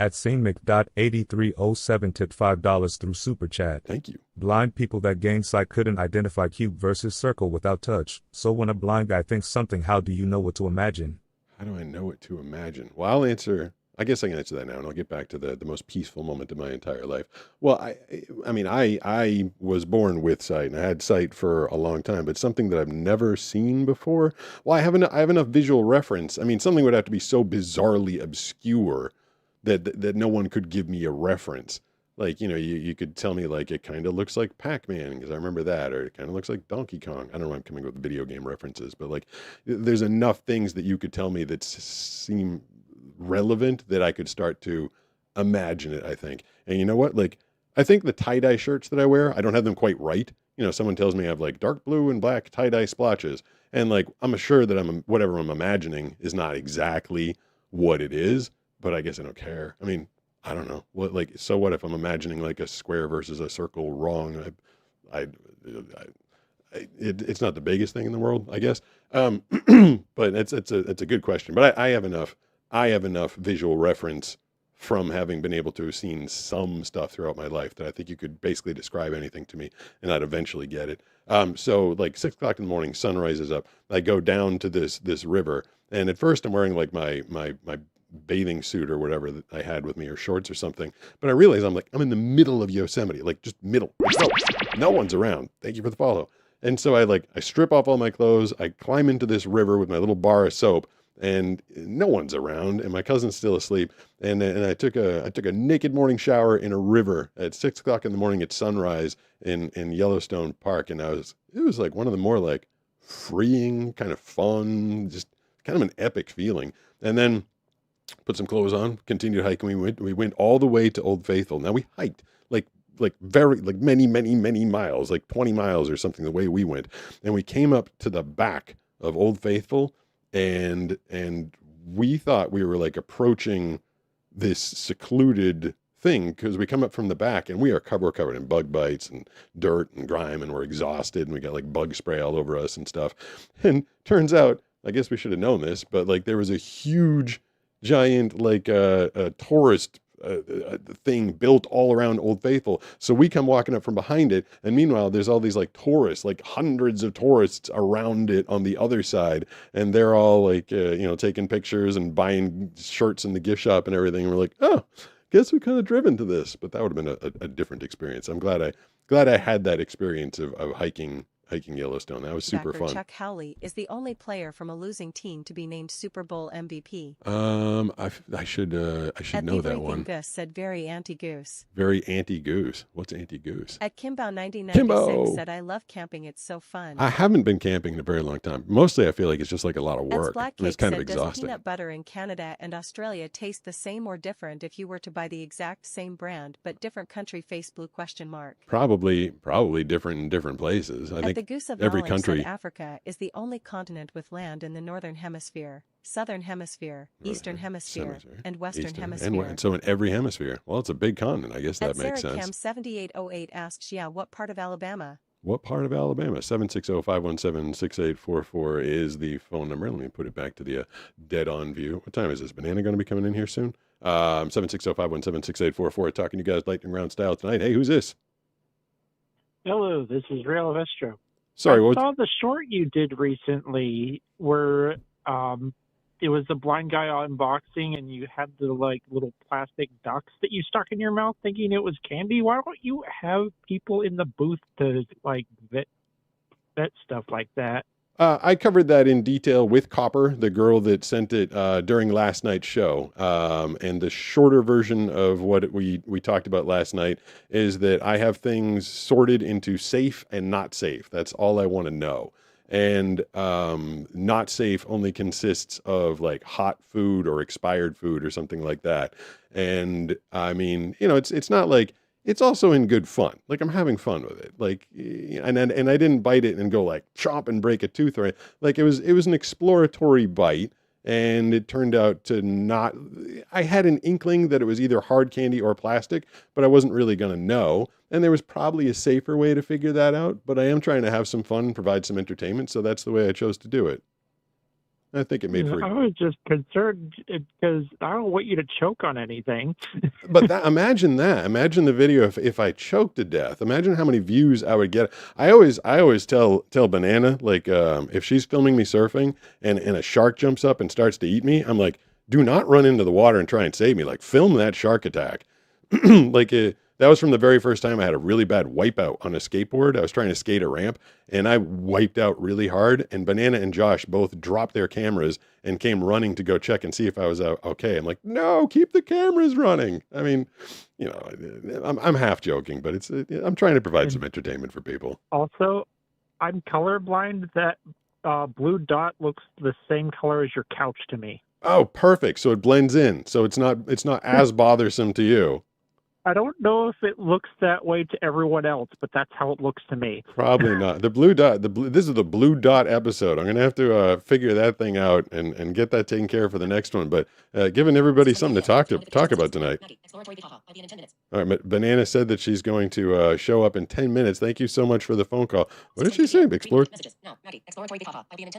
At SaintMc.8307 tipped $5 through Super Chat. Thank you. Blind people that gain sight couldn't identify cube versus circle without touch. So when a blind guy thinks something, how do you know what to imagine? How do I know what to imagine? Well, I guess I can answer that now, and I'll get back to the most peaceful moment of my entire life. Well, I was born with sight, and I had sight for a long time, but something that I've never seen before. Well, I have enough visual reference. I mean, something would have to be so bizarrely obscure that no one could give me a reference. Like, you could tell me like it kind of looks like Pac-Man because I remember that, or it kind of looks like Donkey Kong. I don't know, I'm coming with video game references, but like there's enough things that you could tell me that seem relevant that I could start to imagine it, I think. And you know what? Like, I think the tie-dye shirts that I wear, I don't have them quite right. Someone tells me I have like dark blue and black tie-dye splotches. And like, I'm sure that whatever I'm imagining is not exactly what it is, but I guess I don't care. I mean, I don't know. So what if I'm imagining like a square versus a circle wrong? It's not the biggest thing in the world, I guess. But it's a good question. But I have enough visual reference from having been able to have seen some stuff throughout my life that I think you could basically describe anything to me and I'd eventually get it. So like 6 o'clock in the morning, sun rises up. I go down to this river, and at first I'm wearing like my bathing suit or whatever that I had with me, or shorts or something. But I realized I'm in the middle of Yosemite, like just middle. No one's around. Thank you for the follow. And so I strip off all my clothes. I climb into this river with my little bar of soap, and no one's around, and my cousin's still asleep. And I took a naked morning shower in a river at 6 o'clock in the morning at sunrise in Yellowstone Park. And it was like one of the more like freeing, kind of fun, just kind of an epic feeling. And then put some clothes on, continued hiking. We went all the way to Old Faithful. Now we hiked many miles, like 20 miles or something, the way we went. And we came up to the back of Old Faithful, and we thought we were like approaching this secluded thing, because we come up from the back and we're covered in bug bites and dirt and grime, and we're exhausted, and we got like bug spray all over us and stuff. And turns out, I guess we should have known this, but like there was a huge giant like a tourist thing built all around Old Faithful. So we come walking up from behind it, and meanwhile there's all these like tourists, like hundreds of tourists around it on the other side, and they're all like taking pictures and buying shirts in the gift shop and everything. And we're like, oh, guess we could have driven to this, but that would have been a different experience. I'm glad I had that experience of hiking Yellowstone. That was super fun. Chuck Howley is the only player from a losing team to be named Super Bowl MVP. I should know that one. Gus said very anti-goose. Very anti-goose. What's anti-goose? At Kimbo1996 said, I love camping. It's so fun. I haven't been camping in a very long time. Mostly I feel like it's just like a lot of work. It's kind of exhausting. Does peanut butter in Canada and Australia taste the same or different if you were to buy the exact same brand but different country? Face blue ? Probably different in different places. I think the Goose of every Knowledge country. said Africa is the only continent with land in the Northern Hemisphere, Southern Hemisphere, Eastern Hemisphere, and Western Hemisphere. And so in every hemisphere. Well, it's a big continent. I guess that makes sense. Cam 7808 asks, what part of Alabama? What part of Alabama? 760-517-6844 is the phone number. Let me put it back to the dead-on view. What time is this? Banana going to be coming in here soon? 760-517-6844. Talking to you guys lightning round style tonight. Hey, who's this? Hello, this is Real Vestro. Sorry, I saw the short you did recently where it was a blind guy unboxing, and you had the like little plastic ducks that you stuck in your mouth thinking it was candy. Why don't you have people in the booth to like vet stuff like that? I covered that in detail with Copper, the girl that sent it during last night's show. And the shorter version of what we talked about last night is that I have things sorted into safe and not safe. That's all I want to know. And not safe only consists of like hot food or expired food or something like that. And I mean, it's not like, it's also in good fun. Like I'm having fun with it. Like, and I didn't bite it and go like chomp and break a tooth or anything. Like it was an exploratory bite, and it turned out to not. I had an inkling that it was either hard candy or plastic, but I wasn't really going to know. And there was probably a safer way to figure that out. But I am trying to have some fun and provide some entertainment, so that's the way I chose to do it. I think it made for. I was just concerned because I don't want you to choke on anything. But imagine that. Imagine the video if I choked to death. Imagine how many views I would get. I always tell Banana, like if she's filming me surfing and a shark jumps up and starts to eat me, I'm like, do not run into the water and try and save me. Like film that shark attack. That was from the very first time I had a really bad wipeout on a skateboard. I was trying to skate a ramp, and I wiped out really hard, and Banana and Josh both dropped their cameras and came running to go check and see if I was okay. I'm like, no, keep the cameras running. I mean, I'm half joking, but I'm trying to provide some entertainment for people. Also, I'm colorblind. That blue dot looks the same color as your couch to me. Oh, perfect. So it blends in. So it's not as bothersome to you. I don't know if it looks that way to everyone else, but that's how it looks to me. Probably not. The blue dot. This is the blue dot episode. I'm gonna have to figure that thing out and get that taken care of for the next one. But giving everybody something to talk about tonight. All right, Banana said that she's going to show up in 10 minutes. Thank you so much for the phone call. What did she say?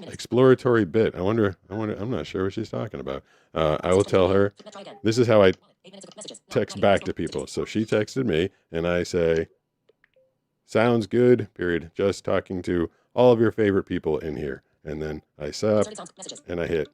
Exploratory bit. I wonder. I'm not sure what she's talking about. I will tell her. This is how I text back to people. So she texted me, and I say, sounds good, period. Just talking to all of your favorite people in here. And then I sub, and I hit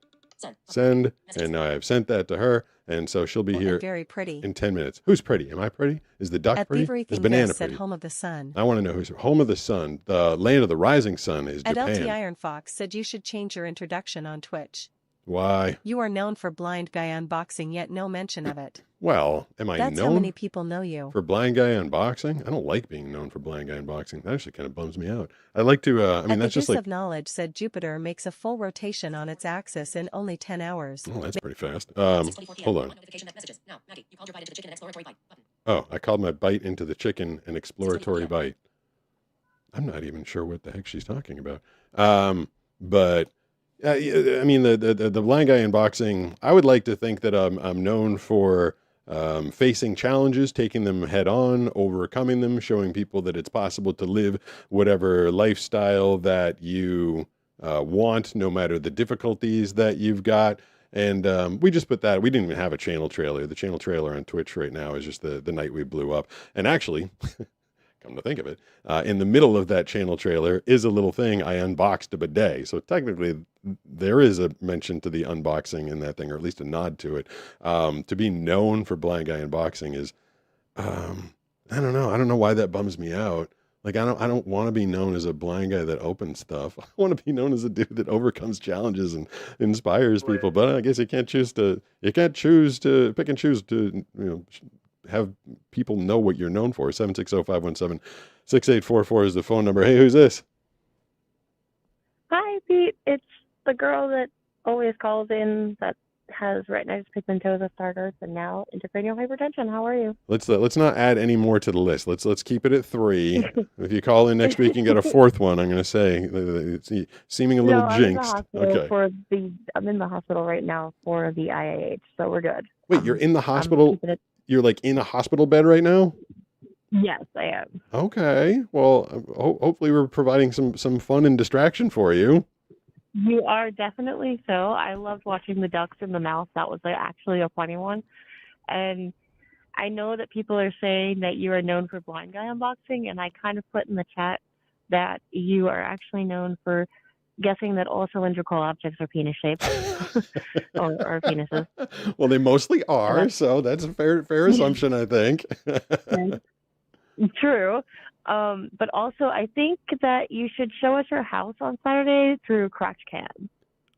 Send. And now I've sent that to her. And so she'll be here very pretty. in 10 minutes. Who's pretty? Am I pretty? Is the duck At pretty? Beavery Is Thing Banana Ghost said pretty? Home of the Sun. I want to know who's home of the sun. The land of the rising sun is At Japan. LT Iron Fox said you should change your introduction on Twitch. Why? You are known for blind guy unboxing, yet no mention of it. Well, am I That's known how many people know you. for blind guy unboxing? I don't like being known for blind guy unboxing. That actually kind of bums me out. I like to, I mean, that's just like... of Knowledge said Jupiter makes a full rotation on its axis in only 10 hours. Oh, that's pretty fast. Hold on. Oh, I called my bite into the chicken an exploratory bite. I'm not even sure what the heck she's talking about. But I mean, the blind guy unboxing, I would like to think that I'm known for facing challenges, taking them head on, overcoming them, showing people that it's possible to live whatever lifestyle that you want, no matter the difficulties that you've got. And we just put that, we didn't even have a channel trailer. The channel trailer on Twitch right now is just the night we blew up. And actually, come to think of it, in the middle of that channel trailer is a little thing. I unboxed a bidet. So technically there is a mention to the unboxing in that thing, or at least a nod to it. To be known for blind guy unboxing is, I don't know. I don't know why that bums me out. Like, I don't want to be known as a blind guy that opens stuff. I want to be known as a dude that overcomes challenges and inspires people. But I guess you can't choose to pick and choose to, have people know what you're known for. 760-517-6844 is the phone number. Hey, who's this? Hi, Pete. It's the girl that always calls in that has retinitis pigmentosa, Stargardt, and now intracranial hypertension. How are you? Let's not add any more to the list. Let's keep it at 3. If you call in next week and get a 4th one, I'm going to say it's seeming a little jinxed. Okay. I'm in the hospital right now for the IAH, so we're good. Wait, you're in the hospital? You're like in a hospital bed right now? Yes, I am. Okay. Well, hopefully we're providing some fun and distraction for you. You are definitely so. I loved watching the ducks in the mouth. That was actually a funny one. And I know that people are saying that you are known for blind guy unboxing, and I kind of put in the chat that you are actually known for guessing that all cylindrical objects are penis shaped or penises. Well, they mostly are, so that's a fair assumption, I think. True. But also, I think that you should show us your house on Saturday through Crotch Cam.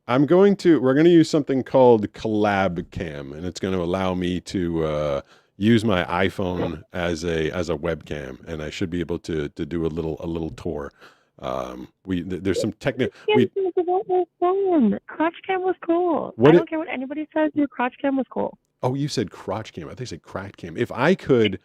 We're going to use something called Collab Cam, and it's going to allow me to use my iPhone as a webcam, and I should be able to do a little tour. There's some technical. Crotch Cam was cool. I don't care what anybody says. Your Crotch Cam was cool. Oh, you said crotch cam. I think you said crack cam. If I could.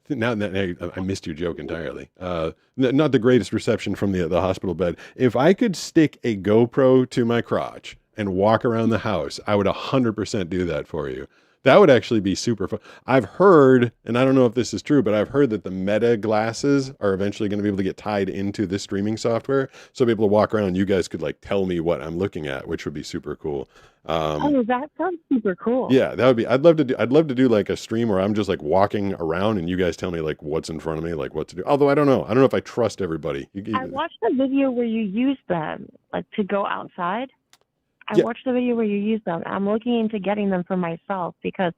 Now I missed your joke entirely. Not the greatest reception from the hospital bed. If I could stick a GoPro to my crotch and walk around the house, I would 100% do that for you. That would actually be super fun. I've heard, and I don't know if this is true, but I've heard that the Meta glasses are eventually going to be able to get tied into this streaming software. So I'll be able to walk around. You guys could tell me what I'm looking at, which would be super cool. That sounds super cool. Yeah, that would be. I'd love to do a stream where I'm just walking around and you guys tell me what's in front of me, what to do. Although I don't know if I trust everybody. I watched a video where you used them to go outside. I watched the video where you use them. I'm looking into getting them for myself because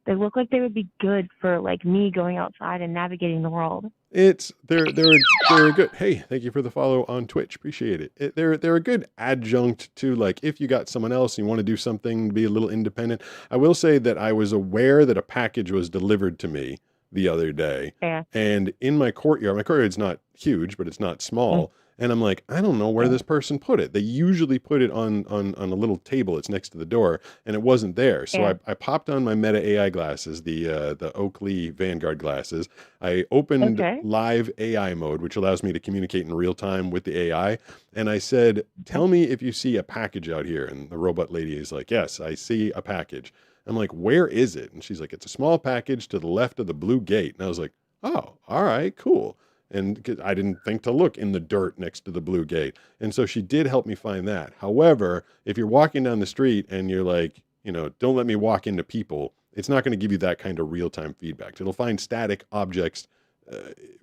they look like they would be good for me going outside and navigating the world. They're a good. Hey, thank you for the follow on Twitch. Appreciate it. They're a good adjunct to if you got someone else and you want to do something to be a little independent. I will say that I was aware that a package was delivered to me the other day, and in my courtyard's not huge, but it's not small. And I'm like, I don't know where this person put it. They usually put it on a little table. It's next to the door, and it wasn't there. So I popped on my Meta AI glasses, the Oakley Vanguard glasses. I opened live AI mode, which allows me to communicate in real time with the AI. And I said, tell me if you see a package out here. And the robot lady is like, yes, I see a package. I'm like, where is it? And she's like, it's a small package to the left of the blue gate. And I was like, oh, all right, cool. And I didn't think to look in the dirt next to the blue gate. And so she did help me find that. However, if you're walking down the street and you're like, don't let me walk into people, it's not going to give you that kind of real-time feedback. It'll find static objects,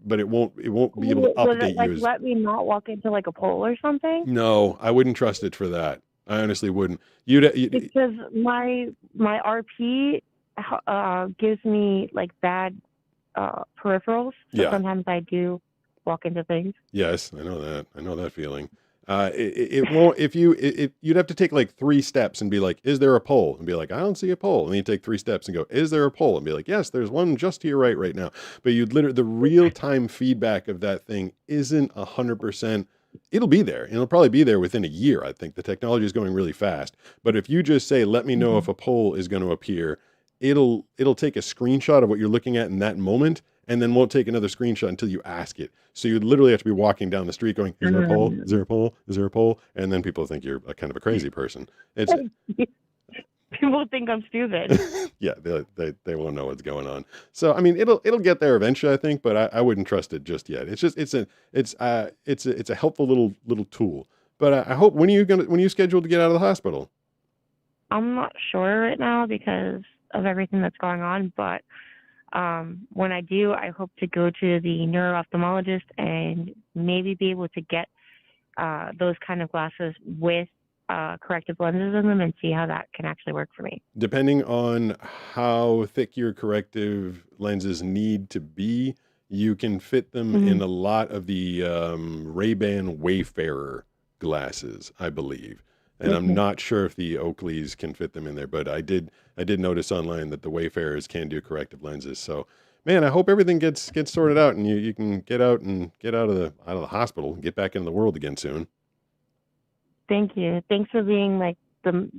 but it won't be able to update you. Let me not walk into a pole or something? No, I wouldn't trust it for that. I honestly wouldn't. Because my RP gives me like bad peripherals. So Yeah. sometimes I do walk into things. Yes, I know that. I know that feeling. It won't, if you, you'd have to take like 3 steps and be like, is there a pole? And be like, I don't see a pole. And then you take 3 steps and go, is there a pole? And be like, yes, there's one just to your right now. But you'd literally, the real time feedback of that thing isn't 100%. It'll be there. And it'll probably be there within a year. I think the technology is going really fast. But if you just say, let me know if a pole is going to appear, it'll take a screenshot of what you're looking at in that moment, and then won't take another screenshot until you ask it. So you'd literally have to be walking down the street going, is there a pole? Is there a pole? Is there a pole? And then people think you're a kind of a crazy person. It's People think I'm stupid. yeah, they won't know what's going on. So I mean, it'll get there eventually, I think, but I wouldn't trust it just yet. It's just it's a helpful little tool. But I hope when are you scheduled to get out of the hospital? I'm not sure right now because of everything that's going on, but when I do, I hope to go to the neuro-ophthalmologist and maybe be able to get those kind of glasses with corrective lenses in them and see how that can actually work for me. Depending on how thick your corrective lenses need to be, you can fit them in a lot of the Ray-Ban Wayfarer glasses, I believe. And I'm not sure if the Oakleys can fit them in there, but I did notice online that the Wayfarers can do corrective lenses. So, man, I hope everything gets sorted out and you can get out of the hospital and get back into the world again soon. Thank you. Thanks for being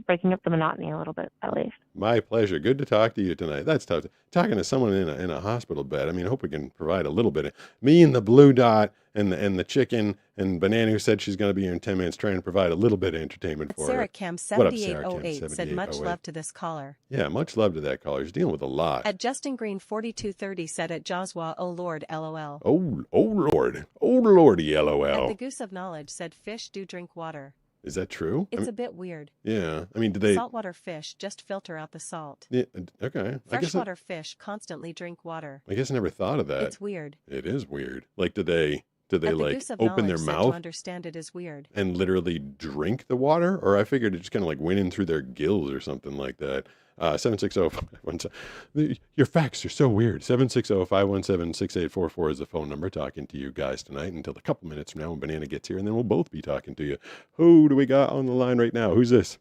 breaking up the monotony a little bit, at least. My pleasure. Good to talk to you tonight. That's tough. Talking to someone in a hospital bed. I mean, I hope we can provide a little bit of me and the blue dot and the chicken and Banana who said she's going to be here in 10 minutes trying to provide a little bit of entertainment for Sarah her. Cam What up, Sarah Cam 7808 said much love to this caller. Yeah, much love to that caller. She's dealing with a lot. At Justin Green 4230 said at Joswa, oh Lord, LOL. Oh Lord. Oh Lordy, LOL. At the Goose of Knowledge said fish do drink water. Is that true? It's a bit weird. Yeah. I mean, do they... Saltwater fish just filter out the salt. Yeah, okay. Freshwater fish constantly drink water. I guess I never thought of that. It's weird. It is weird. Like, do they like open their said mouth to understand it is weird and literally drink the water? Or I figured it just kind of like went in through their gills or something like that. 760-517. Your facts are so weird. 760-517-6844 is the phone number. Talking to you guys tonight until a couple minutes from now when Banana gets here, and then we'll both be talking to you. Who do we got on the line right now? Who's this?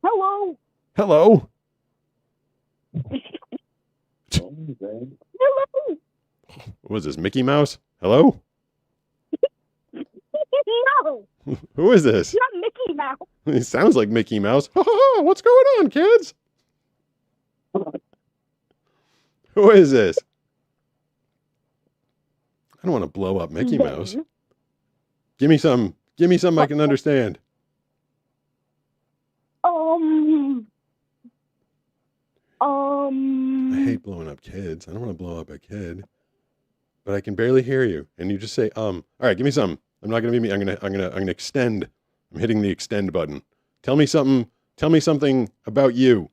Hello. Hello. Hello. What was this, Mickey Mouse? Hello? No. Who is this? Not Mickey Mouse. He sounds like Mickey Mouse. What's going on, kids? Who is this? I don't want to blow up Mickey Mouse. Give me some I can understand. I hate blowing up kids. I don't want to blow up a kid. But I can barely hear you. And you just say, All right, give me some. I'm not gonna be me. I'm gonna extend. I'm hitting the extend button. Tell me something about you.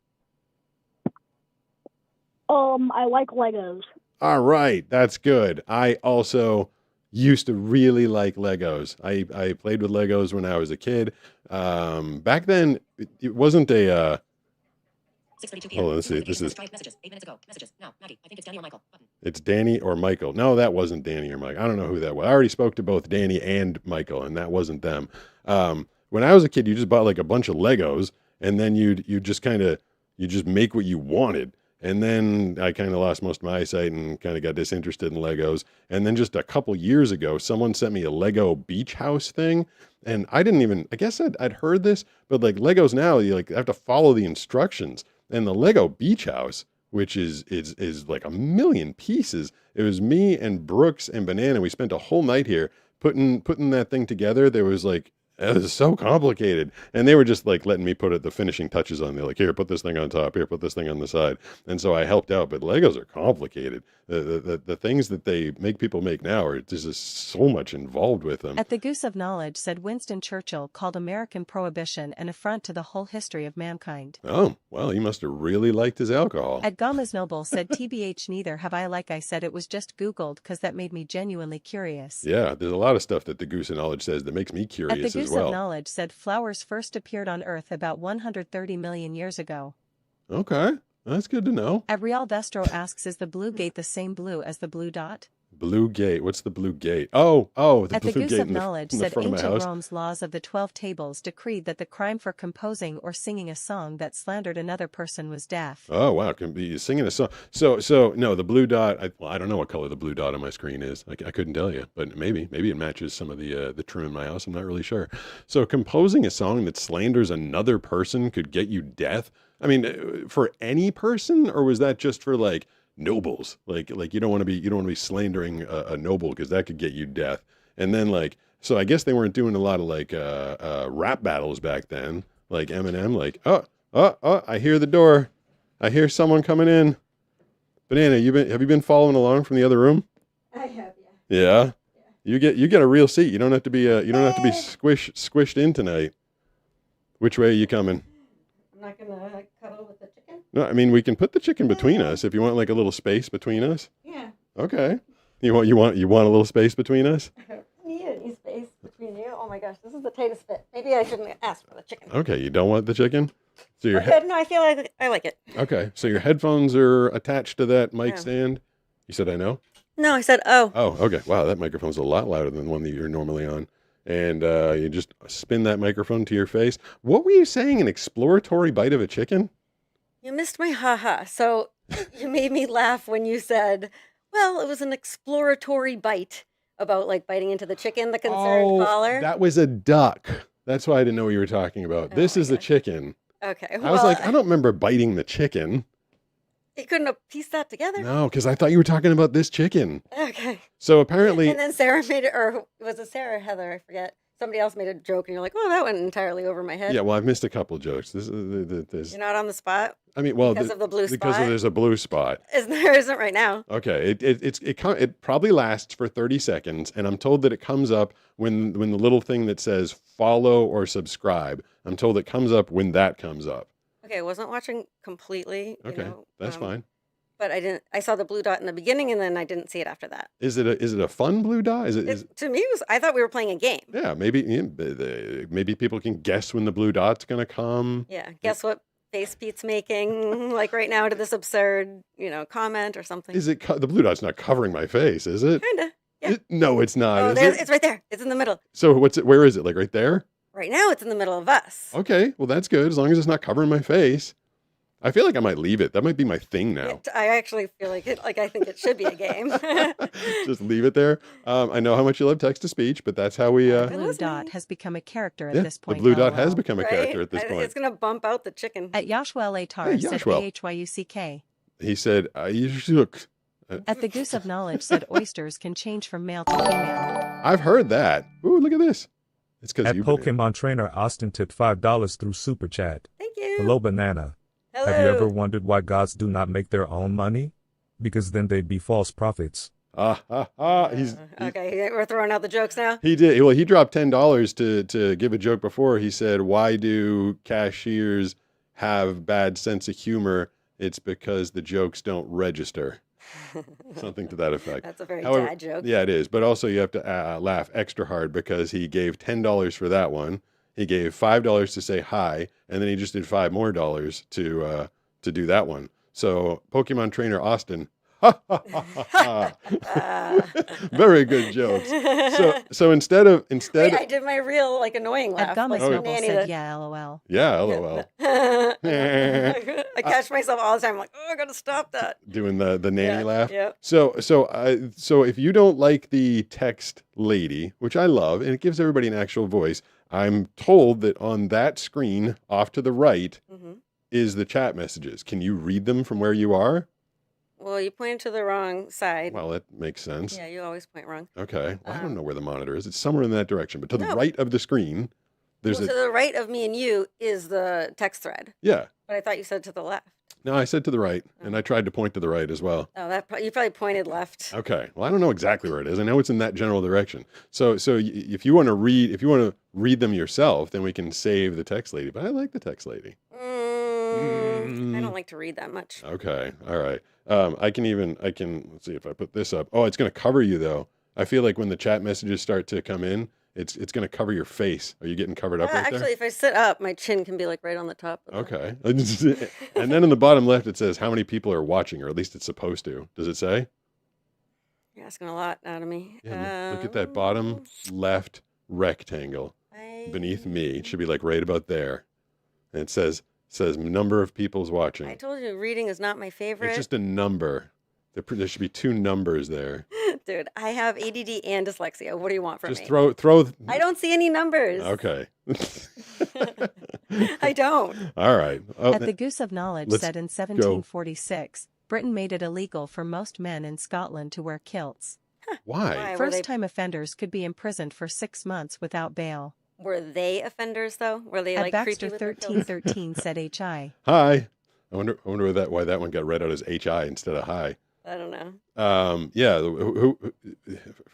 I like Legos. All right, that's good. I also used to really like Legos. I played with Legos when I was a kid. Back then, it wasn't a. 6:32 p.m. Hold on, let's see. This is messages. 8 minutes ago. Messages. Now, Maddie. I think it's Danny or Michael. Button. It's Danny or Michael. No, that wasn't Danny or Michael. I don't know who that was. I already spoke to both Danny and Michael, and that wasn't them. When I was a kid, you just bought like a bunch of Legos, and then you just make what you wanted. And then I kind of lost most of my eyesight and kind of got disinterested in Legos. And then just a couple years ago, someone sent me a Lego beach house thing. And I guess I'd heard this, but like Legos now, you like have to follow the instructions. And the Lego beach house, which is like 1 million pieces. It was me and Brooks and Banana. We spent a whole night here putting that thing together. There was like, it was so complicated. And they were just like letting me put the finishing touches on. They're like, here, put this thing on top. Here, put this thing on the side. And so I helped out. But Legos are complicated. The things that they make people make now there's just so much involved with them. At the Goose of Knowledge said Winston Churchill called American prohibition an affront to the whole history of mankind. Oh, well, he must have really liked his alcohol. At Gomez Noble said TBH neither have I. Like I said, it was just Googled because that made me genuinely curious. Yeah, there's a lot of stuff that the Goose of Knowledge says that makes me curious as as well. Goose of Knowledge said flowers first appeared on Earth about 130 million years ago. Okay, that's good to know. Abriel Vestro asks, is the blue gate the same blue as the blue dot? Blue gate. What's the blue gate? Oh, the At blue the Goose gate of Knowledge in the said front of my ancient house. Rome's laws of the 12 tables decreed that the crime for composing or singing a song that slandered another person was death. Oh wow, can be singing a song. So no, the blue dot. I don't know what color the blue dot on my screen is. I couldn't tell you, but maybe it matches some of the trim in my house. I'm not really sure. So composing a song that slanders another person could get you death. I mean, for any person, or was that just for like nobles? Like you don't want to be slandering a noble because that could get you death. And then so I guess they weren't doing a lot of rap battles back then, like Eminem. Like oh, I hear the door. I hear someone coming in. Banana, have you been following along from the other room? I have, Yeah. You get a real seat. You don't have to be squished in tonight. Which way are you coming? I'm not gonna cuddle with the chicken. No, I mean we can put the chicken between us if you want like a little space between us. Yeah. Okay. You want a little space between us? I don't need any space between you. Oh my gosh, this is the tightest fit. Maybe I shouldn't ask for the chicken. Okay, you don't want the chicken? So your Good. No, I feel like I like it. Okay, so your headphones are attached to that mic stand. You said I know? No, I said oh. Oh, okay. Wow, that microphone's a lot louder than the one that you're normally on. And you just spin that microphone to your face. What were you saying? An exploratory bite of a chicken? You missed my haha. So you made me laugh when you said, well, it was an exploratory bite about like biting into the chicken, the concerned caller. That was a duck. That's why I didn't know what you were talking about. This is the chicken. Okay. I was like, I don't remember biting the chicken. You couldn't have pieced that together? No, because I thought you were talking about this chicken. Okay. So apparently... And then Sarah made it, or was it Sarah or Heather? I forget. Somebody else made a joke, and you're like, oh, that went entirely over my head. Yeah, well, I've missed a couple jokes. This You're not on the spot? I mean, well... Because of the blue spot? Because there's a blue spot. There isn't right now. Okay, it probably lasts for 30 seconds, and I'm told that it comes up when the little thing that says follow or subscribe, I'm told it comes up when that comes up. Okay, I wasn't watching completely. Okay, that's fine. But I saw the blue dot in the beginning, and then I didn't see it after that. Is it a fun blue dot? To me, I thought we were playing a game. Yeah, maybe people can guess when the blue dot's gonna come. Yeah, guess what face Pete's making like right now to this absurd, comment or something. Is it the blue dot's not covering my face? Is it? Kinda. Yeah. No, it's not. Oh, it's right there. It's in the middle. So where is it? Like right there? Right now, it's in the middle of us. Okay, well that's good as long as it's not covering my face. I feel like I might leave it. That might be my thing now. I actually feel like it. Like I think it should be a game. Just leave it there. I know how much you love text to speech, but that's how we. The blue dot has become a character at this point. The blue dot has become a character at this point. It's gonna bump out the chicken. At Yashwell Atar said AHYUCK. He said, "Look." At the Goose of Knowledge said oysters can change from male to female. I've heard that. Ooh, look at this. It's because at Pokemon Trainer Austin tipped $5 through Super Chat. Thank you. Hello, Banana. Hello. Have you ever wondered why gods do not make their own money? Because then they'd be false prophets. He's okay. We're throwing out the jokes now. He did. Well, he dropped $10 to give a joke before. He said, "Why do cashiers have bad sense of humor? It's because the jokes don't register." Something to that effect. That's a very dad joke. Yeah, it is. But also you have to laugh extra hard because he gave $10 for that one. He gave $5 to say hi, and then he just did $5 more to do that one. So Pokemon Trainer Austin, very good jokes. So instead Wait, I did my real annoying laugh. At Gummas Noble said, yeah, LOL. Yeah, LOL. I catch myself all the time. I'm like, oh, I gotta stop that. Doing the nanny laugh. Yep. So if you don't like the text lady, which I love, and it gives everybody an actual voice, I'm told that on that screen off to the right is the chat messages. Can you read them from where you are? Well, you pointed to the wrong side. Well, that makes sense. Yeah, you always point wrong. Okay. Well, I don't know where the monitor is. It's somewhere in that direction. But to the right of the screen, there's to the right of me and you is the text thread. Yeah. But I thought you said to the left. No, I said to the right, and I tried to point to the right as well. Oh, you probably pointed left. Okay. Well, I don't know exactly where it is. I know it's in that general direction. So if you want to read them yourself, then we can save the text lady. But I like the text lady. I don't like to read that much. Okay. All right. Let's see if I put this up. Oh, it's going to cover you though. I feel like when the chat messages start to come in, it's going to cover your face. Are you getting covered up right Actually, there? if I sit up, my chin can be like right on the top. Okay. And then in the bottom left, it says how many people are watching, or at least it's supposed to. Does it say? You're asking a lot out of me. Yeah, look at that bottom left rectangle beneath me. It should be like right about there. And it says number of people's watching. I told you reading is not my favorite. It's just a number. There should be 2 numbers there. Dude, I have ADD and dyslexia. What do you want from me? Just throw. I don't see any numbers. Okay. I don't. All right. At the Goose of Knowledge said in 1746, Britain made it illegal for most men in Scotland to wear kilts. Why? First-time offenders could be imprisoned for 6 months without bail. Were they offenders though? Were they At like Baxter creepy with their kilts? 1313 said HI. Hi. I wonder why that one got read out as HI instead of hi. I don't know. Yeah.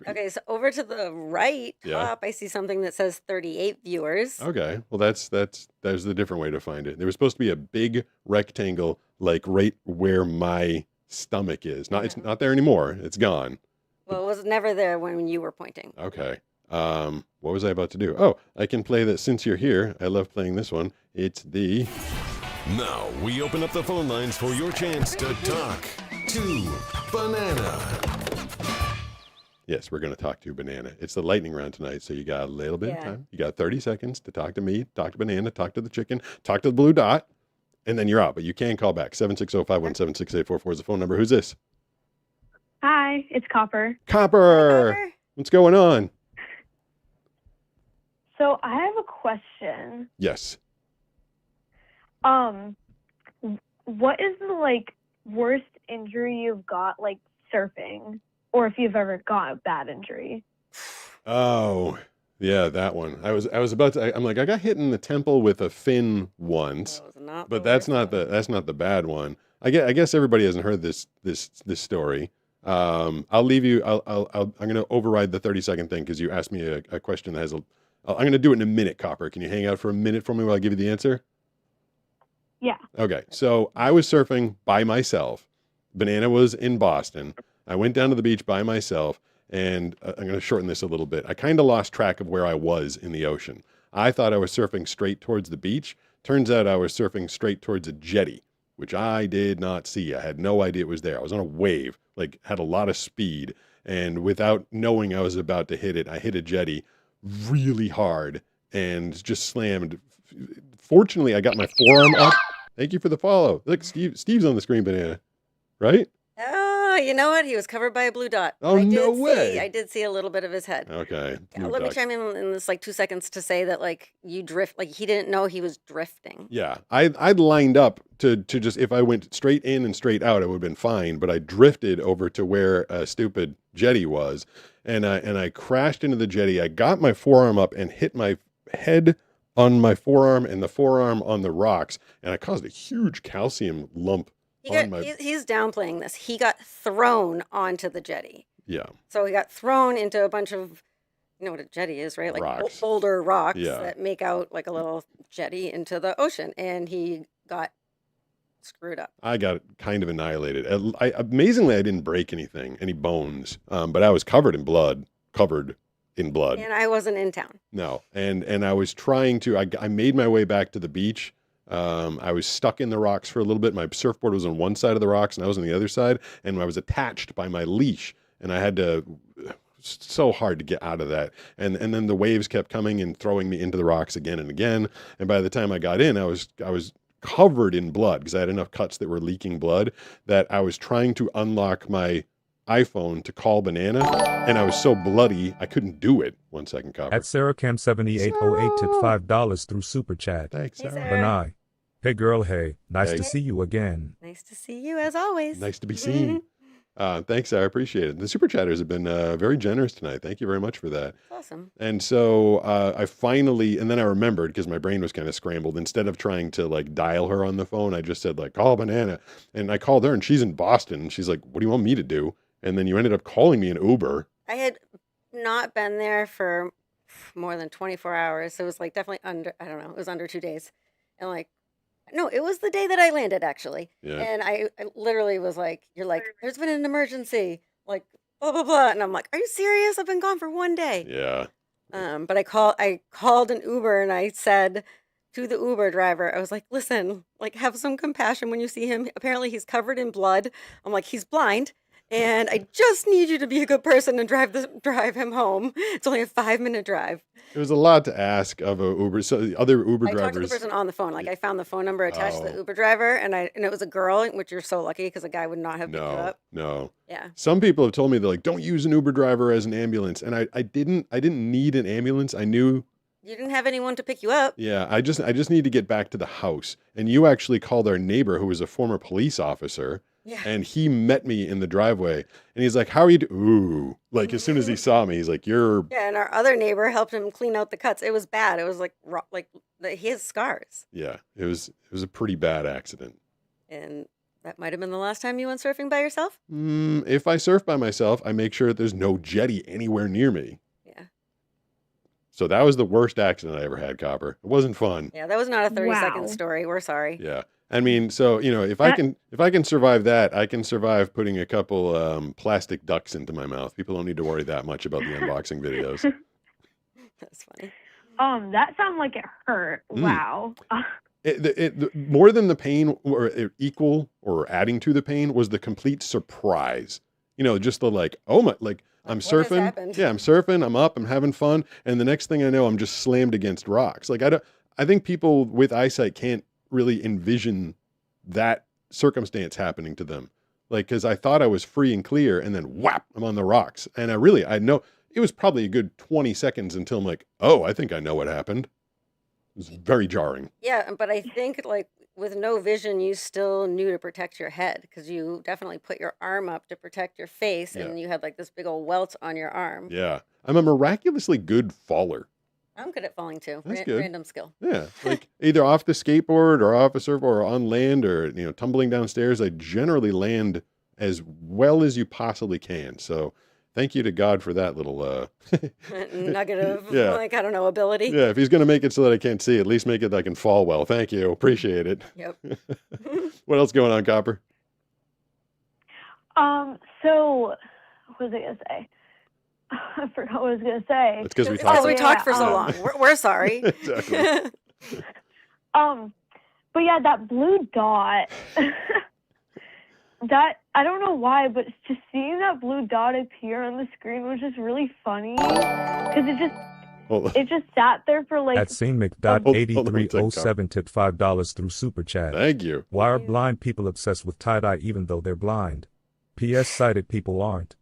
Okay, so over to the right top, Yeah. I see something that says 38 viewers. Okay. Well, that's the different way to find it. There was supposed to be a big rectangle, like right where my stomach is. It's not there anymore. It's gone. Well, it was never there when you were pointing. Okay. What was I about to do? Oh, I can play that since you're here. I love playing this one. It's the... Now we open up the phone lines for your chance to talk to Banana. Yes, we're going to talk to Banana. It's the lightning round tonight, so you got a little bit of time. You got 30 seconds to talk to me, talk to Banana, talk to the chicken, talk to the blue dot, and then you're out. But you can call back. 760-517-6844 is the phone number. Who's this? Hi, it's Copper. Copper! What's going on? So I have a question. Yes. What is the worst injury you've got surfing, or if you've ever got a bad injury? Oh, yeah, that one. I was about to. I'm like, I got hit in the temple with a fin once, but that's not the bad one. I guess everybody hasn't heard this story. I'll leave you. I'm going to override the 30-second thing because you asked me a question that has a. I'm going to do it in a minute, Copper. Can you hang out for a minute for me while I give you the answer? Yeah. Okay. So I was surfing by myself. Banana was in Boston. I went down to the beach by myself, and I'm going to shorten this a little bit. I kind of lost track of where I was in the ocean. I thought I was surfing straight towards the beach. Turns out I was surfing straight towards a jetty, which I did not see. I had no idea it was there. I was on a wave, had a lot of speed, and without knowing I was about to hit it, I hit a jetty really hard and just slammed. Fortunately, I got my forearm up. Thank you for the follow. Look, Steve's on the screen, Banana, right? Oh, you know what? He was covered by a blue dot. Oh, no way. I did see a little bit of his head. Okay. Yeah, let me chime in this 2 seconds to say that you drift, he didn't know he was drifting. Yeah, I'd lined up to just, if I went straight in and straight out, it would have been fine. But I drifted over to where a stupid jetty was, and I crashed into the jetty. I got my forearm up and hit my head on my forearm and the forearm on the rocks, and I caused a huge calcium lump. He's downplaying this. He got thrown onto the jetty. Yeah. So he got thrown into a bunch of, you know what a jetty is, right? Rocks. Boulder rocks Yeah. that make out a little jetty into the ocean, and he got screwed up. I got kind of annihilated. Amazingly, I didn't break any bones, but I was covered in blood. And I wasn't in town. No, and I was trying to. I made my way back to the beach. I was stuck in the rocks for a little bit. My surfboard was on one side of the rocks, and I was on the other side, and I was attached by my leash, and I had to. So hard to get out of that, and then the waves kept coming and throwing me into the rocks again and again. And by the time I got in, I was covered in blood because I had enough cuts that were leaking blood that I was trying to unlock my iPhone to call Banana, and I was so bloody I couldn't do it. 1 second, Copper. At SarahCam7808 tipped $5 through Super Chat. Thanks, Sarah. Banai. Hey girl, hey. Nice Hey. to see you again. Nice to see you as always. Nice to be seen. Thanks, Sarah. I appreciate it. The super chatters have been very generous tonight. Thank you very much for that. Awesome. And so I finally, and then I remembered because my brain was kind of scrambled. Instead of trying to dial her on the phone, I just said call Banana. And I called her, and she's in Boston. And she's like, what do you want me to do? And then you ended up calling me an Uber. I had not been there for more than 24 hours. So it was definitely under, I don't know, it was under 2 days. And no, it was the day that I landed actually. Yeah. And I literally was you're there's been an emergency, blah, blah, blah. And I'm like, are you serious? I've been gone for 1 day. Yeah. But I called an Uber and I said to the Uber driver, I was like, listen, like have some compassion when you see him. Apparently he's covered in blood. I'm like, he's blind. And I just need you to be a good person and drive him home. It's only a 5-minute drive. It was a lot to ask of a Uber. So the other Uber I talked to the drivers. person on the phone. Like I found the phone number attached to the Uber driver, and it was a girl, which you're so lucky because a guy would not have picked you up. No. Yeah. Some people have told me they're like, don't use an Uber driver as an ambulance, and I didn't need an ambulance. I knew you didn't have anyone to pick you up. Yeah, I just need to get back to the house. And you actually called our neighbor, who was a former police officer. Yeah. And he met me in the driveway, and he's like, "How are you?" Ooh, like as soon as he saw me, he's like, "You're." Yeah, and our other neighbor helped him clean out the cuts. It was bad. It was like he has scars. Yeah, it was a pretty bad accident. And that might have been the last time you went surfing by yourself. If I surf by myself, I make sure that there's no jetty anywhere near me. Yeah. So that was the worst accident I ever had, Copper. It wasn't fun. Yeah, that was not a 30-second Wow. story. We're sorry. Yeah. I mean, so, if I can survive that, I can survive putting a couple plastic ducks into my mouth. People don't need to worry that much about the unboxing videos. That's funny. That sounds like it hurt. Wow. More than the pain, or equal or adding to the pain, was the complete surprise. Just the like, oh my, like I'm What has surfing. happened? Yeah, I'm surfing. I'm up. I'm having fun. And the next thing I know, I'm just slammed against rocks. Like I think people with eyesight can't really envision that circumstance happening to them. Like, because I thought I was free and clear, and then whap, I'm on the rocks. And I know it was probably a good 20 seconds until I'm like, oh, I think I know what happened. It was very jarring. Yeah, but I think like with no vision, you still knew to protect your head because you definitely put your arm up to protect your face, and you had like this big old welt on your arm. Yeah. I'm a miraculously good faller. I'm good at falling too. That's good. Random skill. Yeah, like either off the skateboard or off a surfboard or on land or tumbling downstairs. I generally land as well as you possibly can. So thank you to God for that little Nugget of Yeah. I don't know, ability. Yeah, if he's gonna make it so that I can't see, at least make it that I can fall well. Thank you, appreciate it. Yep. What else going on, Copper? So what was I gonna say? I forgot what I was gonna say. It's because we It's 'cause talked. we talked for so long. We're sorry. Exactly. But yeah, that blue dot. That I don't know why, but just seeing that blue dot appear on the screen was just really funny because it just sat there for like. At SaintMc.8307 tipped $5 through Super Chat. Thank you. Why are blind people obsessed with tie-dye even though they're blind? P.S. Sighted people aren't.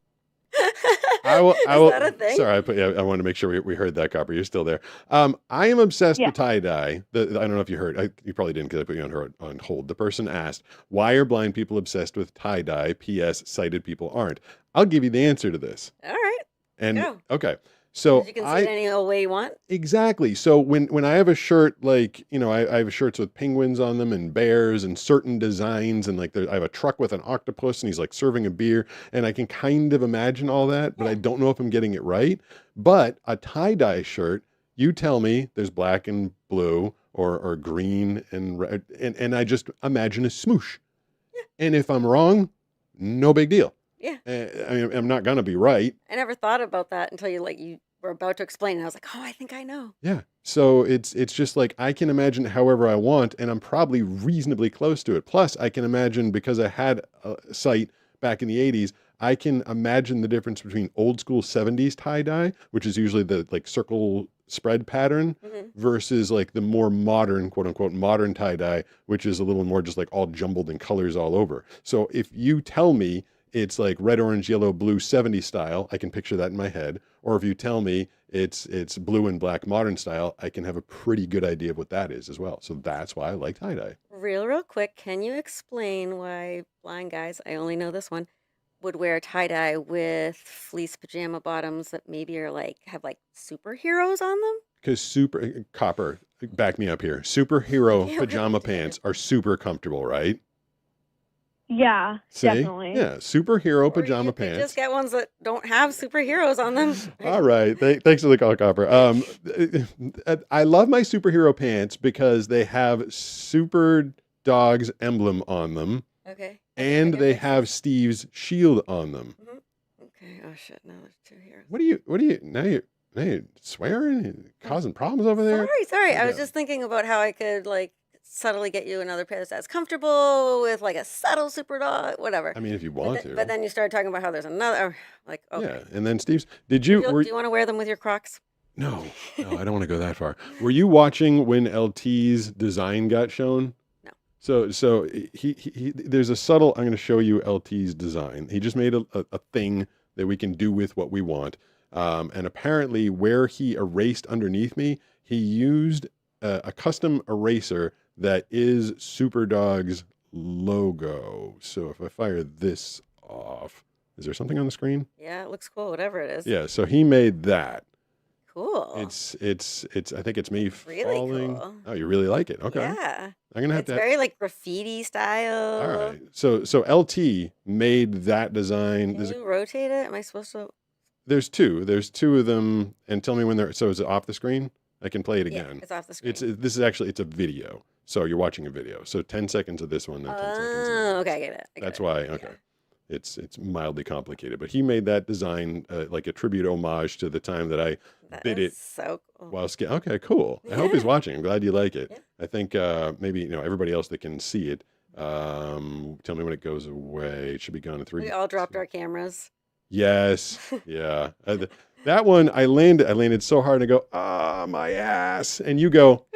I will. Is that a thing? Sorry, I wanted to make sure we heard that, Copper. You're still there. I am obsessed with tie-dye. I don't know if you heard. You probably didn't because I put you on hold. The person asked, why are blind people obsessed with tie-dye? P.S. Sighted people aren't. I'll give you the answer to this. All right. And Go. okay. So You can see it any old way you want. Exactly. So when I have a shirt, like, I have shirts with penguins on them and bears and certain designs, and like I have a truck with an octopus and he's like serving a beer, and I can kind of imagine all that, but I don't know if I'm getting it right. But a tie-dye shirt, you tell me there's black and blue or green and red, and I just imagine a smoosh. Yeah. And if I'm wrong, no big deal. Yeah. I mean, I'm not going to be right. I never thought about that until you were about to explain, and I was like, oh, I think I know. Yeah. So it's just like I can imagine it however I want, and I'm probably reasonably close to it. Plus, I can imagine, because I had a sight back in the 80s, I can imagine the difference between old school 70s tie-dye, which is usually the like circle spread pattern, versus like the more modern, quote unquote, modern tie-dye, which is a little more just like all jumbled in colors all over. So if you tell me it's like red, orange, yellow, blue 70s style, I can picture that in my head. Or if you tell me it's blue and black modern style, I can have a pretty good idea of what that is as well. So that's why I like tie-dye. Real quick, can you explain why blind guys, I only know this one, would wear tie-dye with fleece pajama bottoms that maybe are have superheroes on them? Because Copper, back me up here. Superhero pajama pants are super comfortable, right? Yeah, See? definitely. Yeah, superhero pajama You pants. just get ones that don't have superheroes on them. All right. Thanks for the call, Copper. I love my superhero pants because they have Super Dog's emblem on them. Okay. And they have Steve's shield on them. Okay. Oh shit! No, there's two here. What do you? Now Hey, swearing, causing problems over there. Sorry. I was Yeah. just thinking about how I could like subtly get you another pair that's comfortable with like a subtle super dog, whatever. I mean, if you But, want th- to. but then you started talking about how there's another, like, okay. Yeah, and then Steve's. Did Do you? you want to wear them with your Crocs? No, I don't want to go that far. Were you watching when LT's design got shown? No. So he there's a subtle. I'm going to show you LT's design. He just made a thing that we can do with what we want. And apparently, where he erased underneath me, he used a custom eraser that is Superdog's logo. So if I fire this off, is there something on the screen? Yeah, it looks cool, whatever it is. Yeah, so he made that. Cool. It's I think it's me Really falling. cool. Oh, you really like it? Okay. Yeah. I'm gonna have It's to. very like graffiti style. All right. So LT made that design. Can you rotate it? Am I supposed to? There's two. There's two of them, and tell me when they're. So is it off the screen? I can play it again. Yeah, it's off the screen. This is actually it's a video. So you're watching a video. So 10 seconds of this one, then 10 seconds. Oh, okay, I get it. That's why. Okay. Yeah. It's mildly complicated, but he made that design like a tribute homage to the time that I did it. So cool. While okay, cool. I hope he's watching. I'm glad you like it. Yeah. I think maybe everybody else that can see it. Tell me when it goes away. It should be gone in 3. We all dropped our cameras. Yes. Yeah. That one I landed so hard and I go, my ass. And you go,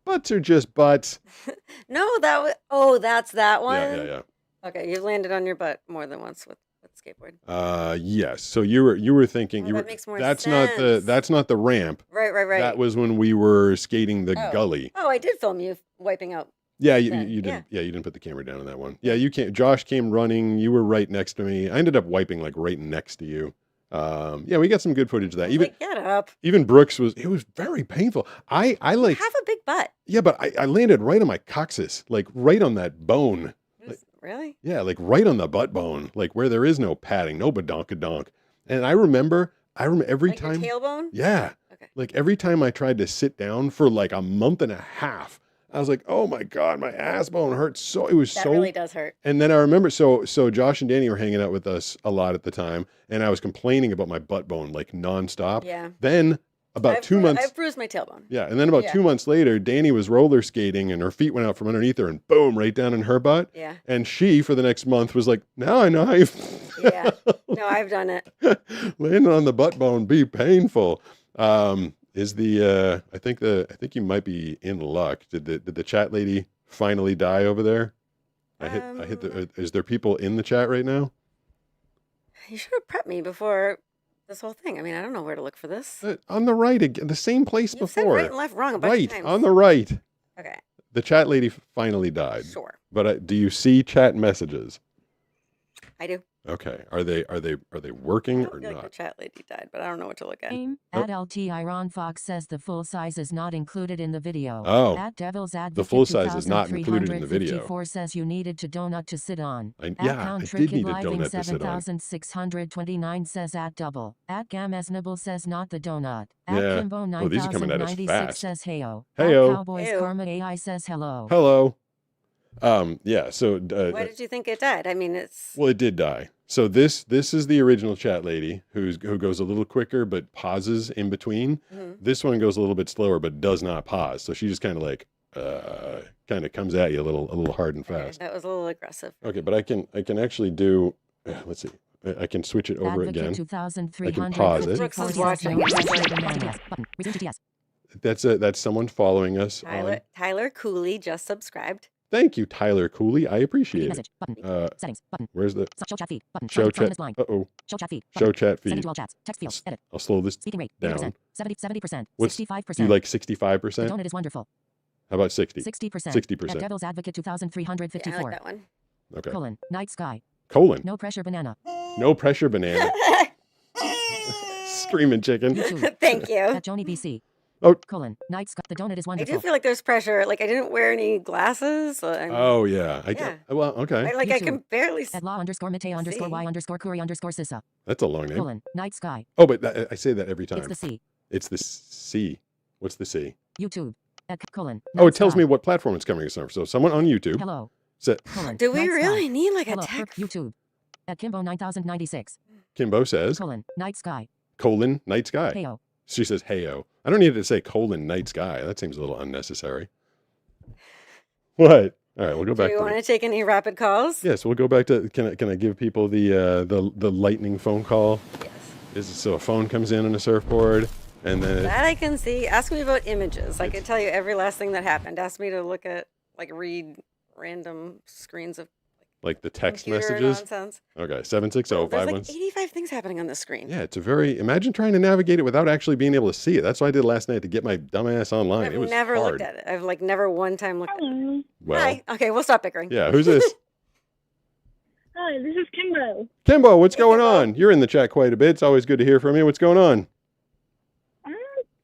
butts are just butts. No, that was. Oh, that's that one. Yeah. Okay, you've landed on your butt more than once with skateboard. Yes. So you were thinking Oh, you that were makes more that's sense. not the ramp. Right. That was when we were skating the gully. Oh, I did film you wiping out. Yeah, you didn't. Yeah, you didn't put the camera down on that one. Yeah, you can't. Josh came running. You were right next to me. I ended up wiping like right next to you. Yeah, we got some good footage of that. Even get up. Even Brooks it was very painful. I like have a big butt. Yeah, but I landed right on my coccyx, like right on that bone. Really? Yeah, like right on the butt bone, like where there is no padding, no badonkadonk. And I remember every Like time. your tailbone? Yeah. Okay. Like every time I tried to sit down for like a month and a half, I was like, oh my God, my ass bone hurts so. It was That so. really does hurt. And then I remember, so Josh and Danny were hanging out with us a lot at the time, and I was complaining about my butt bone like nonstop. Yeah. Then about 2 months. I've bruised my tailbone. Yeah, and then about 2 months later, Danny was roller skating, and her feet went out from underneath her, and boom, right down in her butt. Yeah. And she, for the next month, was like, "Now I know how you." Yeah. No, I've done it. Landing on the butt bone be painful. Is the I think you might be in luck. Did the chat lady finally die over there? I hit the. Is there people in the chat right now? You should have prepped me before this whole thing. I mean, I don't know where to look for this. On the right again, the same place You before. said right and left wrong a bunch of Right times. on the right. Okay. The chat lady finally died. Sure. But do you see chat messages? I do. Okay. Are they working or I feel like the not? chat lady died, but I don't know what to look at. At LT Iron Fox says the full size is not included in the video. Oh, At Devil's Advocate the full size is not included in the video. 2354 says you needed to donut to sit on. Yeah, Count I did Tricked need a Living donut to sit on. 7629 says at double. At Gamesnibble says not the donut. At Yeah. Kimbo Oh, these are coming at us 9096 fast. says heyo. Heyo. At Cowboys Heyo. Karma AI says hello. Hello. Yeah. So. Why did you think it died? I mean, it's. Well, it did die. So this is the original chat lady who goes a little quicker but pauses in between. Mhm. This one goes a little bit slower but does not pause. So she just kind of like kind of comes at you a little hard and fast. That was a little aggressive. Okay, but I can actually do. Let's see. I can switch it over Advocate again. 2300 I can pause it. Brooks is says watching. no pressure bananas. Button. Resume GTS. That's someone following us. Tyler Cooley just subscribed. Thank you, Tyler Cooley. I appreciate it. Message. Button. Settings. Button. Where's the Show chat feed. Button. show From chat? this line. Uh-oh. Show chat feed. Show Button. chat Sending feed. to all chats. Text fields. Edit. I'll slow this Speaking rate. down. 70%. What's 65%. do you like The 65%? donut is wonderful. How about 60? 60%. 60%. At Devil's Advocate Yeah, I 2354. like that one. Okay. Colon. Night sky. Colon. No pressure banana. No pressure banana. Screaming chicken. YouTube. Thank you. At Joni BC. Oh. Colon. Night sky. The donut is I wonderful. do feel like there's pressure. Like I didn't wear any glasses. So Oh yeah. Well, okay. I YouTube. can barely. At law underscore mate underscore y underscore curry underscore sissa. That's a long name. Colon. Night sky. Oh, but I say that every time. It's the C. It's the C. What's the C? YouTube. At colon. Oh, Night it tells sky. me what platform it's coming from. So someone on YouTube. Hello. Said, Colon. Do we Night really sky. need like a Hello. tech? YouTube. At Kimbo 9096. Kimbo says, Colon. Night sky. colon, night sky. Heyo. She says, "Heyo." I don't need to say night sky. That seems a little unnecessary. What? All right, we'll go back. Do you want to take any rapid calls? Yes, we'll go back to. Can I give people the lightning phone call? Yes. So a phone comes in on a surfboard, and then That I can see. Ask me about images. I can tell you every last thing that happened. Ask me to look at, read random screens of like the text computer messages. nonsense. Okay, 760-51. There's 85 things happening on the screen. Yeah, it's a very. Imagine trying to navigate it without actually being able to see it. That's what I did last night to get my dumbass online. I've It was never hard. looked at it. I've never one time looked at it. Well, Hi. Okay, we'll stop bickering. yeah. Who's this? Hi, this is Kimbo. Kimbo, what's going on? You're in the chat quite a bit. It's always good to hear from you. What's going on? I'm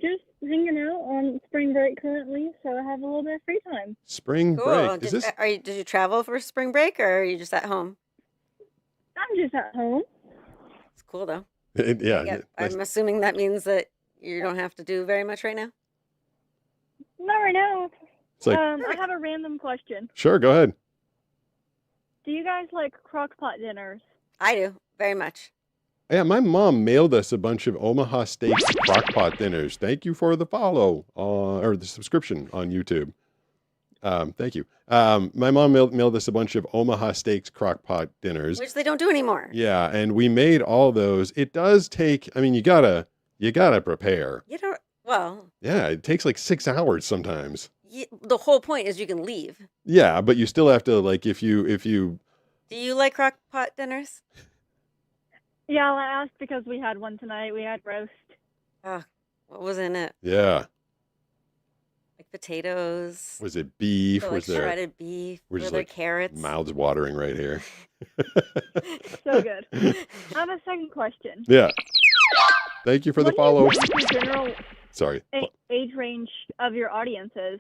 just hanging out on spring break currently, so I have a little bit of free time. Spring Cool. break. Did you travel for spring break, or are you just at home? I'm just at home. It's cool though. Yeah. I'm assuming that means that you don't have to do very much right now. Not right now. It's like- I have a random question. Sure, go ahead. Do you guys like crock pot dinners? I do very much. Yeah, my mom mailed us a bunch of Omaha Steaks crockpot dinners. Thank you for the follow or the subscription on YouTube. Thank you. My mom mailed us a bunch of Omaha Steaks crockpot dinners, Which they don't do anymore. Yeah, and we made all those. It does take. I mean, you gotta prepare. You don't. Well, Yeah, it takes like 6 hours sometimes. the whole point is you can leave. Yeah, but you still have to if you. Do you like crock pot dinners? Yeah, I asked because we had one tonight. We had roast. What was in it? Yeah. Like potatoes. Was it beef? Or Was like there shredded beef? We're Were just there like carrots? mouths watering right here. So good. I have a second question. Yeah. Thank you for the follow. What do you think the general Sorry. age range of your audience is?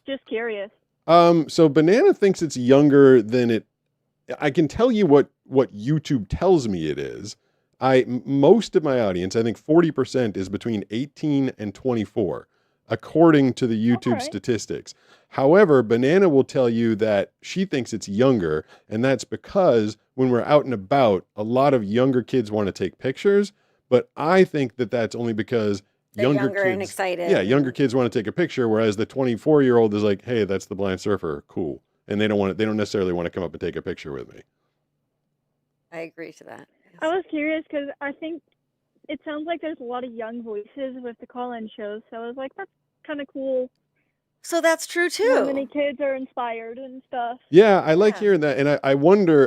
Just curious. So Banana thinks it's younger than it. I can tell you what YouTube tells me it is. Most of my audience, I think 40% is between 18 and 24, according to the YouTube statistics. However, Banana will tell you that she thinks it's younger, and that's because when we're out and about, a lot of younger kids want to take pictures. But I think that that's only because younger kids, and excited. Yeah, younger kids want to take a picture, whereas the 24-year-old is like, "Hey, that's the blind surfer, cool," and they don't necessarily want to come up and take a picture with me. I agree to that. I was curious because I think it sounds like there's a lot of young voices with the call-in shows. So I was like, that's kind of cool. So that's true How too. many kids are inspired and stuff. Yeah, I like hearing that, and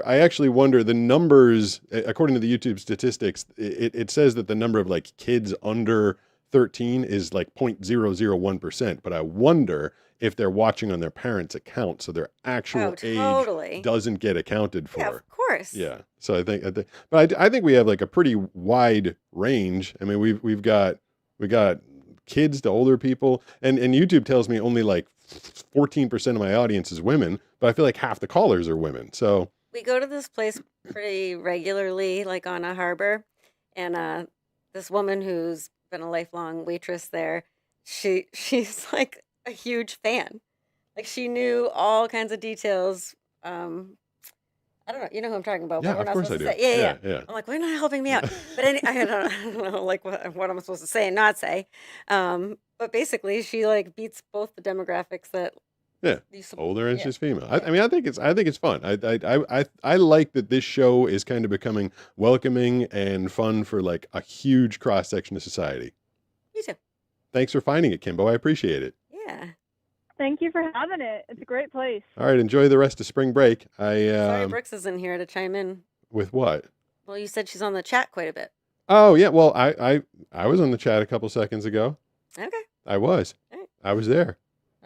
I actually wonder the numbers. According to the YouTube statistics, it says that the number of kids under 13 is 0.001%. But I wonder if they're watching on their parents' account, so their actual age doesn't get accounted for. Yeah, of course. Yeah, so I think, but I think we have a pretty wide range. I mean, we got kids to older people, and YouTube tells me only 14% of my audience is women, but I feel like half the callers are women. So We go to this place pretty regularly, like on a harbor, and this woman who's been a lifelong waitress there, she's like a huge fan. Like she knew all kinds of details. I don't know, you know who I'm talking about. Yeah, but we're of not course supposed I to do. say. Yeah, yeah. I'm like, why are you not helping me out? But I don't know, what I'm supposed to say and not say. But basically, she beats both the demographics that. Yeah, older and she's female. I mean, I think it's fun. I like that this show is kind of becoming welcoming and fun for a huge cross section of society. Me too. Thanks for finding it, Kimbo. I appreciate it. Yeah. Thank you for having it. It's a great place. All right, enjoy the rest of spring break. Sorry, Brooks is in here to chime in. With what? Well, you said she's on the chat quite a bit. Oh yeah, well I was on the chat a couple seconds ago. Okay. I was. Right. I was there.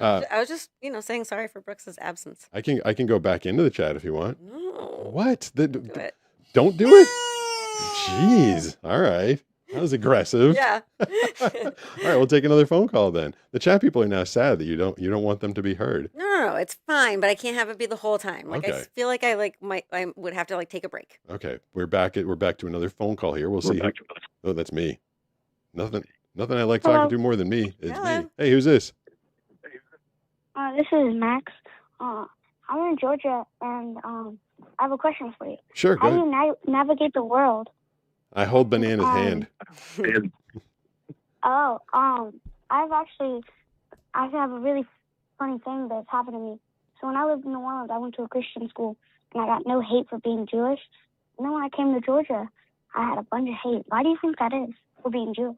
I was just, saying sorry for Brooks's absence. I can go back into the chat if you want. No. What? Do it. Don't do it? Jeez. All right. That was aggressive. Yeah. All right, we'll take another phone call then. The chat people are now sad that you don't want them to be heard. No, it's fine, but I can't have it be the whole time. I Okay. feel like I would have to take a break. Okay, we're back to another phone call here. We'll see. Oh, that's me. Nothing I like talking to more than me is me. Hey, who's this? This is Max. I'm in Georgia, and I have a question for you. Sure, go How do you navigate the world? I hold Banana's hand. Oh, I have a really funny thing that's happened to me. So when I lived in New Orleans, I went to a Christian school, and I got no hate for being Jewish. And then when I came to Georgia, I had a bunch of hate. Why do you think that is, for being Jewish?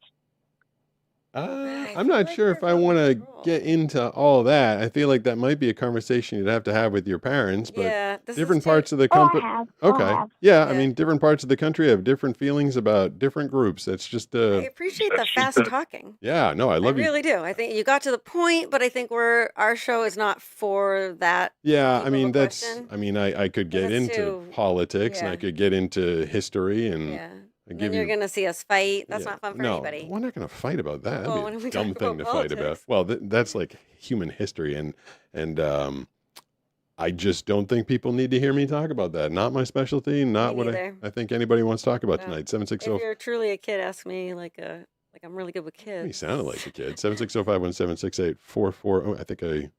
I'm not sure if I want to get into all that. I feel like that might be a conversation you'd have to have with your parents, but Yeah, different parts of the country. Okay. have. Yeah, I mean, different parts of the country have different feelings about different groups. That's just I appreciate the fast talking. Yeah, no, I I love you. really do. I think you got to the point, but I think our show is not for that. Yeah, deep I of a mean, that's, question. I mean, I could get it's into too- politics and I yeah. could get into history and Yeah. I Then give you're you. gonna see us fight. That's Yeah. not fun for No, anybody. we're not going to fight about that. Well, That'd when be we a dumb talk thing to about fight about. politics. Well, that's like human history, and I just don't think people need to hear me talk about that. Not my specialty. Not what neither. I think anybody wants to talk about No. tonight. If 760. you're truly a kid, ask me like I'm really good with He kids. sounded like a kid. 760-517-6844. Oh, I think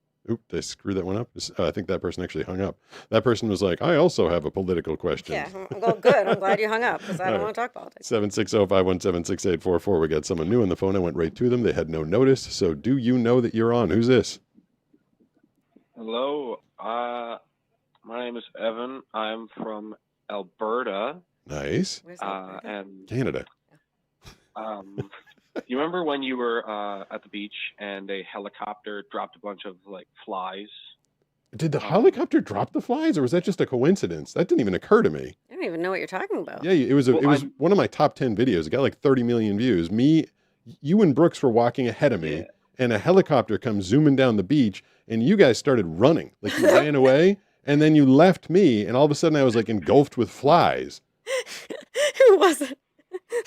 did I screw that one up? I think that person actually hung up. That person was like, I also have a political question. Yeah. Well, good. I'm glad you hung up because I All don't right. want to talk politics. 760-517-6844. We got someone new on the phone. I went right to them. They had no notice. So do you know that you're on? Who's this? Hello. My name is Evan. I'm from Alberta. Nice. And Canada. you remember when you were at the beach and a helicopter dropped a bunch of like flies? Did the helicopter drop the flies, or was that just a coincidence? That didn't even occur to me. I don't even know what you're talking about. Yeah, it was one of my top 10 videos. It got like 30 million views. You and Brooks were walking ahead of me, and a helicopter comes zooming down the beach, and you guys started running. Like you ran away, and then you left me, and all of a sudden I was like engulfed with flies. It wasn't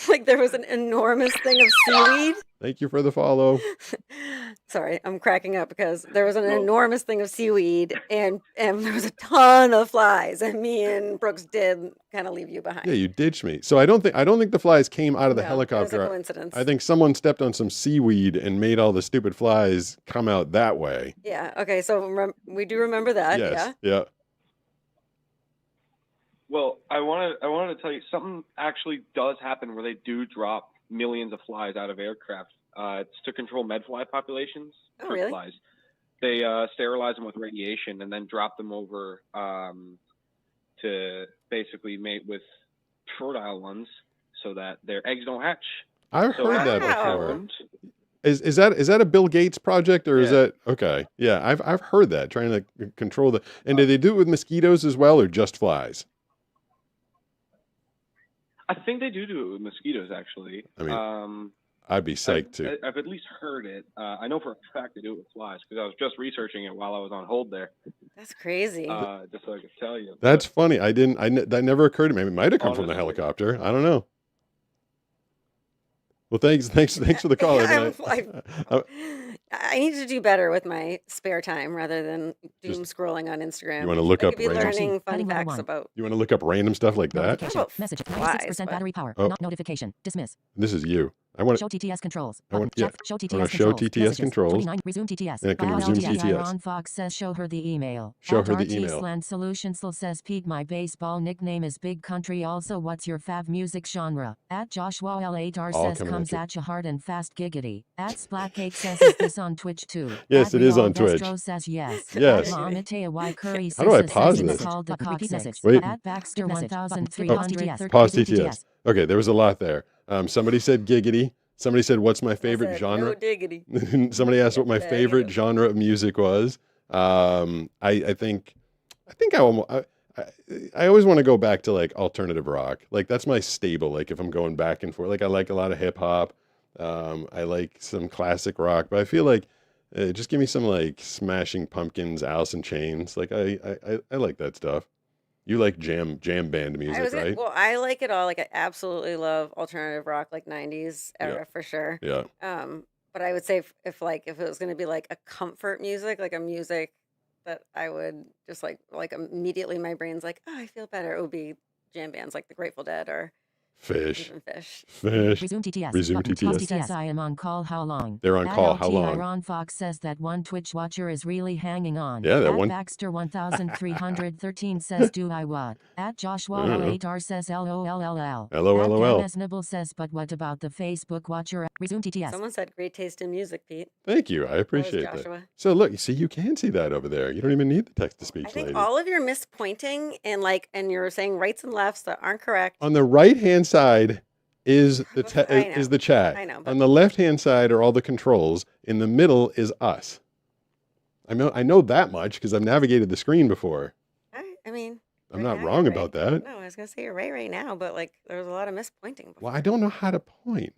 like there was an enormous thing of seaweed. Thank you for the follow. Sorry, I'm cracking up because there was an enormous thing of seaweed and there was a ton of flies, and me and Brooks did kind of leave you behind. Yeah, you ditched me. So I don't think the flies came out of the No, helicopter. It was a coincidence. I think someone stepped on some seaweed and made all the stupid flies come out that way. Yeah. Okay. So we do remember that. Yes. Yeah. Yeah. Well, I wanted to tell you something actually does happen where they do drop millions of flies out of aircraft. It's to control medfly populations. Oh, fruit really? Flies. They sterilize them with radiation and then drop them over to basically mate with fertile ones so that their eggs don't hatch. I've So heard that that's what before. happened. Is that a Bill Gates project, or is that okay? Yeah, I've heard that, trying to control the. And do they do it with mosquitoes as well, or just flies? I think they do it with mosquitoes, actually. I mean, I'd be psyched too. I've at least heard it. I know for a fact they do it with flies because I was just researching it while I was on hold there. That's crazy. Just so I could tell you. That's funny. That never occurred to me. It might have come from the helicopter. I don't know. Well, thanks for the call. I need to do better with my spare time rather than doom scrolling on Instagram. You wanna look I up could be random- learning fun Heading level facts one. about. You want to look up random stuff like that? Notification. Message. flies, 96% but- battery power. Oh. Not notification. Dismiss. This is you. I want Show TTS controls. I want Button. yeah. Check. Show I TTS want to controls. show TTS Messages. controls. 29. Resume TTS. And it can Bio resume LTI. TTS. Ron Fox says show her the email. Show At her the RT email. Slant Solutions says Pete, my baseball nickname is Big Country. Also, what's your fav music genre? At Joshua L8R All says coming comes at you. at you hard and fast giggity. At Splatcake says is this on Twitch too? Yes, At it is Real on Twitch. Destro says yes. Yes. At Mamatea Y Curry How do I says pause it's this? called the cock message. Wait. At Baxter Oh, 1300. pause TTS. Okay, there was a lot there. Somebody said giggity. Somebody said, "What's my favorite said, genre?" "No diggity." Somebody asked what my favorite genre of music was. I think I always want to go back to like alternative rock. Like that's my stable. Like if I'm going back and forth, like I like a lot of hip hop. I like some classic rock, but I feel like just give me some like Smashing Pumpkins, Alice in Chains. Like I like that stuff. You like jam band music, right? Well, I like it all. Like I absolutely love alternative rock, like 90s era for sure. Yeah. But I would say if it was going to be like a comfort music, like a music that I would just like immediately my brain's like, oh, I feel better. It would be jam bands like the Grateful Dead or Fish. even Fish. Fish. Resume TTS. Resume Button. Pause TTS. TTS. I am on call. How long? They're on At call. How LTI, long? Ron Fox says that one Twitch watcher is really hanging on. Yeah, that At one- Baxter 1313 says do I what? At Joshua I don't know. L8R says LOLLL. LOLL. At Dennis Nibble says but what about the Facebook watcher? Resume TTS. Someone said great taste in music, Pete. Thank you. I appreciate that. Joshua. So look, you see, you can see that over there. You don't even need the text-to-speech I think lady. all of your mispointing and you're saying rights and lefts that aren't correct. On the right-hand side is the chat. I know. On the left-hand side are all the controls. In the middle is us. I know that much because I've navigated the screen before. I mean, I'm not wrong about that. No, I was gonna say you're right now, but like there's a lot of mispointing. Well, I don't know how to point.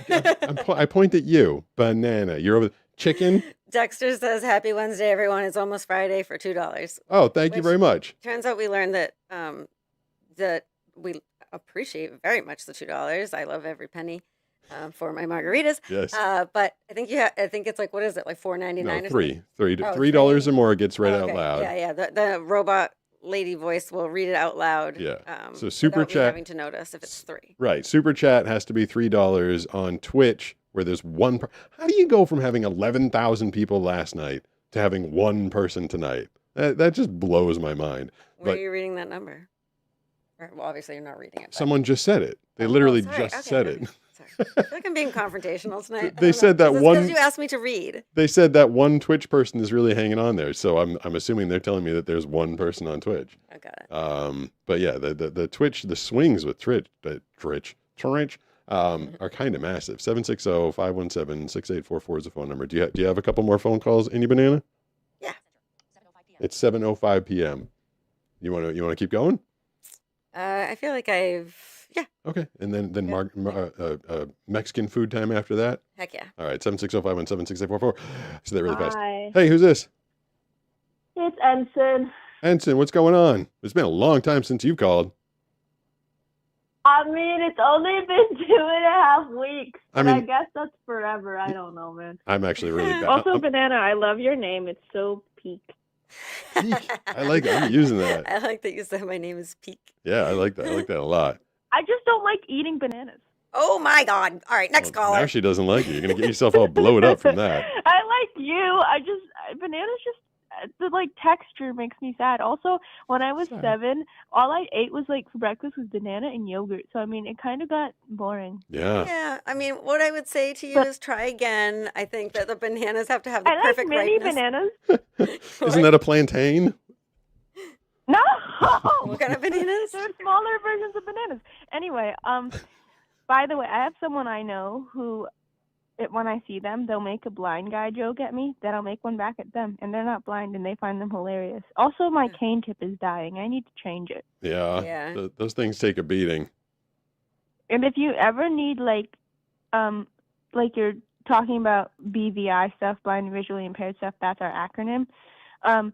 I point at you, banana. You're over chicken. Dexter says, "Happy Wednesday, everyone! It's almost Friday for $2." Oh, thank you very much. Turns out we learned that that we appreciate very much the $2. I love every penny for my margaritas. Yes. But I think I think it's like, what is it, like $4.99? No, or $3. something? $3 or more gets read out loud. Yeah. The robot lady voice will read it out loud. Yeah. So super without me chat having to notice if it's $3. Right. Super chat has to be $3 on Twitch, where there's one. How do you go from having 11,000 people last night to having one person tonight? That just blows my mind. Where are you reading that number? Well, obviously you're not reading it. Someone just said it. They literally just said it. I feel like I'm being confrontational tonight. They said that one. Because you asked me to read. They said that one Twitch person is really hanging on there. So I'm assuming they're telling me that there's one person on Twitch. I got it. But yeah, the Twitch, the swings with Twitch are kind of massive. 760-517-6844 is the phone number. Do you have a couple more phone calls, Any Banana? Yeah. It's 7:05 p.m. You want to keep going? I feel like yeah. Okay, and then Mexican food time after that. Heck yeah. All right, 760-517-6844. Say that really fast. Hi. Hey, who's this? It's Ensign. Ensign, what's going on? It's been a long time since you've called. I mean, it's only been 2.5 weeks. I But I mean- guess that's forever. I don't know, man. I'm actually really bad. Also, Banana, I love your name. It's so peak. I like it. I'm using that. I like that you said my name is Peak. Yeah, I like that. I like that a lot. I just don't like eating bananas. Oh my God. All right, next caller. Now she doesn't like you. You're going to get yourself all blowed up from that. I like you. Bananas just, the like texture makes me sad. Also, when I was 7, all I ate was like for breakfast was banana and yogurt. So I mean, it kind of got boring. Yeah. Yeah, I mean, what I would say to you is try again. I think that the bananas have to have the I like perfect mini ripeness. bananas. Isn't that a plantain? No. What kind of bananas? They're smaller versions of bananas. Anyway, by the way, I have someone I know who, when I see them, they'll make a blind guy joke at me, then I'll make one back at them, and they're not blind, and they find them hilarious. Also, my cane tip is dying. I need to change it. Yeah. Those things take a beating. And if you ever need like you're talking about BVI stuff, blind and visually impaired stuff, that's our acronym. And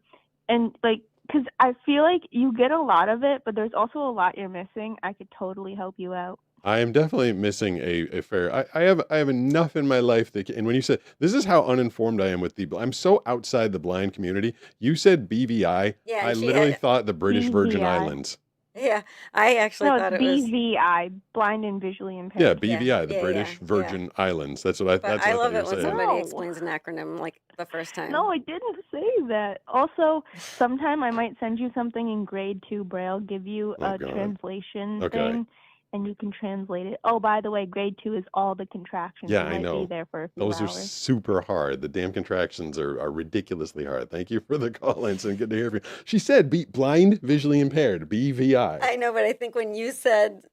like, because I feel like you get a lot of it, but there's also a lot you're missing. I could totally help you out. I am definitely missing a fair. I have enough in my life that. And when you said this is how uninformed I am with the. I'm so outside the blind community. You said BVI. Yeah, I she literally had- thought the British Virgin BVI. Islands. Yeah, I actually No, thought it's it was. BVI, blind and visually impaired. Yeah, BVI, the yeah, British yeah. Virgin Islands. That's what I. But That's I what love I it thought when you were saying. somebody No. explains an acronym like the first time. No, I didn't say that. Also, sometime I might send you something in grade 2 Braille, give you Oh, a God. translation Okay. thing, and you can translate it. Oh, by the way, grade 2 is all the contractions. Yeah, You I might know. Be there for a few Those are hours. super hard. The damn contractions are ridiculously hard. Thank you for the call, Ensign. Good to hear from you. She said blind, visually impaired, BVI. I know, but I think when you said,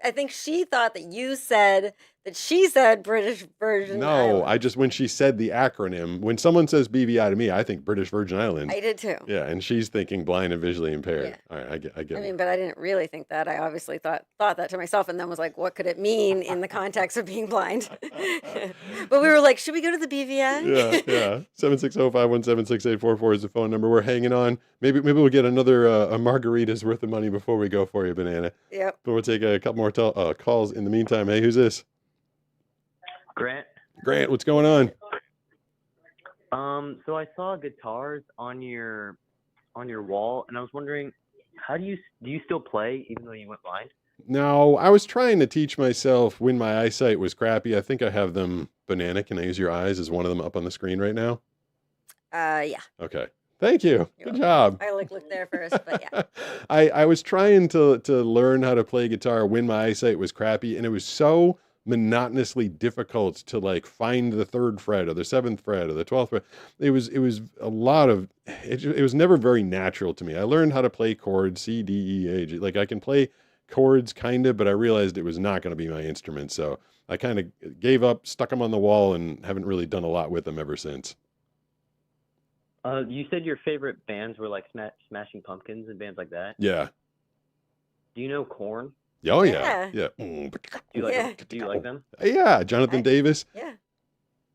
I think she thought that you said that she said British Virgin No, Islands. when she said the acronym, when someone says BVI to me, I think British Virgin Islands. I did too. Yeah, and she's thinking blind and visually impaired. Yeah. All right, I get I it. mean, but I didn't really think that. I obviously thought that to myself, and then was like, what could it mean in the context of being blind? But we were like, should we go to the BVI? Yeah. 760-517-6844 is the phone number. We're hanging on. Maybe we'll get another a margarita's worth of money before we go for you, Banana. Yep. But we'll take a couple more calls in the meantime. Hey, who's this? Grant, what's going on? So I saw guitars on your wall, and I was wondering, do you still play even though you went blind? No, I was trying to teach myself when my eyesight was crappy. I think I have them. Banana, can I use your eyes? Is one of them up on the screen right now? Yeah. Okay. Thank you. Good job. I looked there first, but yeah. I was trying to learn how to play guitar when my eyesight was crappy, and it was so monotonously difficult to like find the 3rd fret or the 7th fret or the 12th fret. It was a lot of it was never very natural to me. I learned how to play chords C, D, E, A, G. Like I can play chords kind of, but I realized it was not going to be my instrument. So I kind of gave up, stuck them on the wall, and haven't really done a lot with them ever since. You said your favorite bands were like Smashing Pumpkins and bands like that. Yeah. Do you know Korn? Oh yeah. Do you like them? Yeah, Jonathan Davis. Yeah.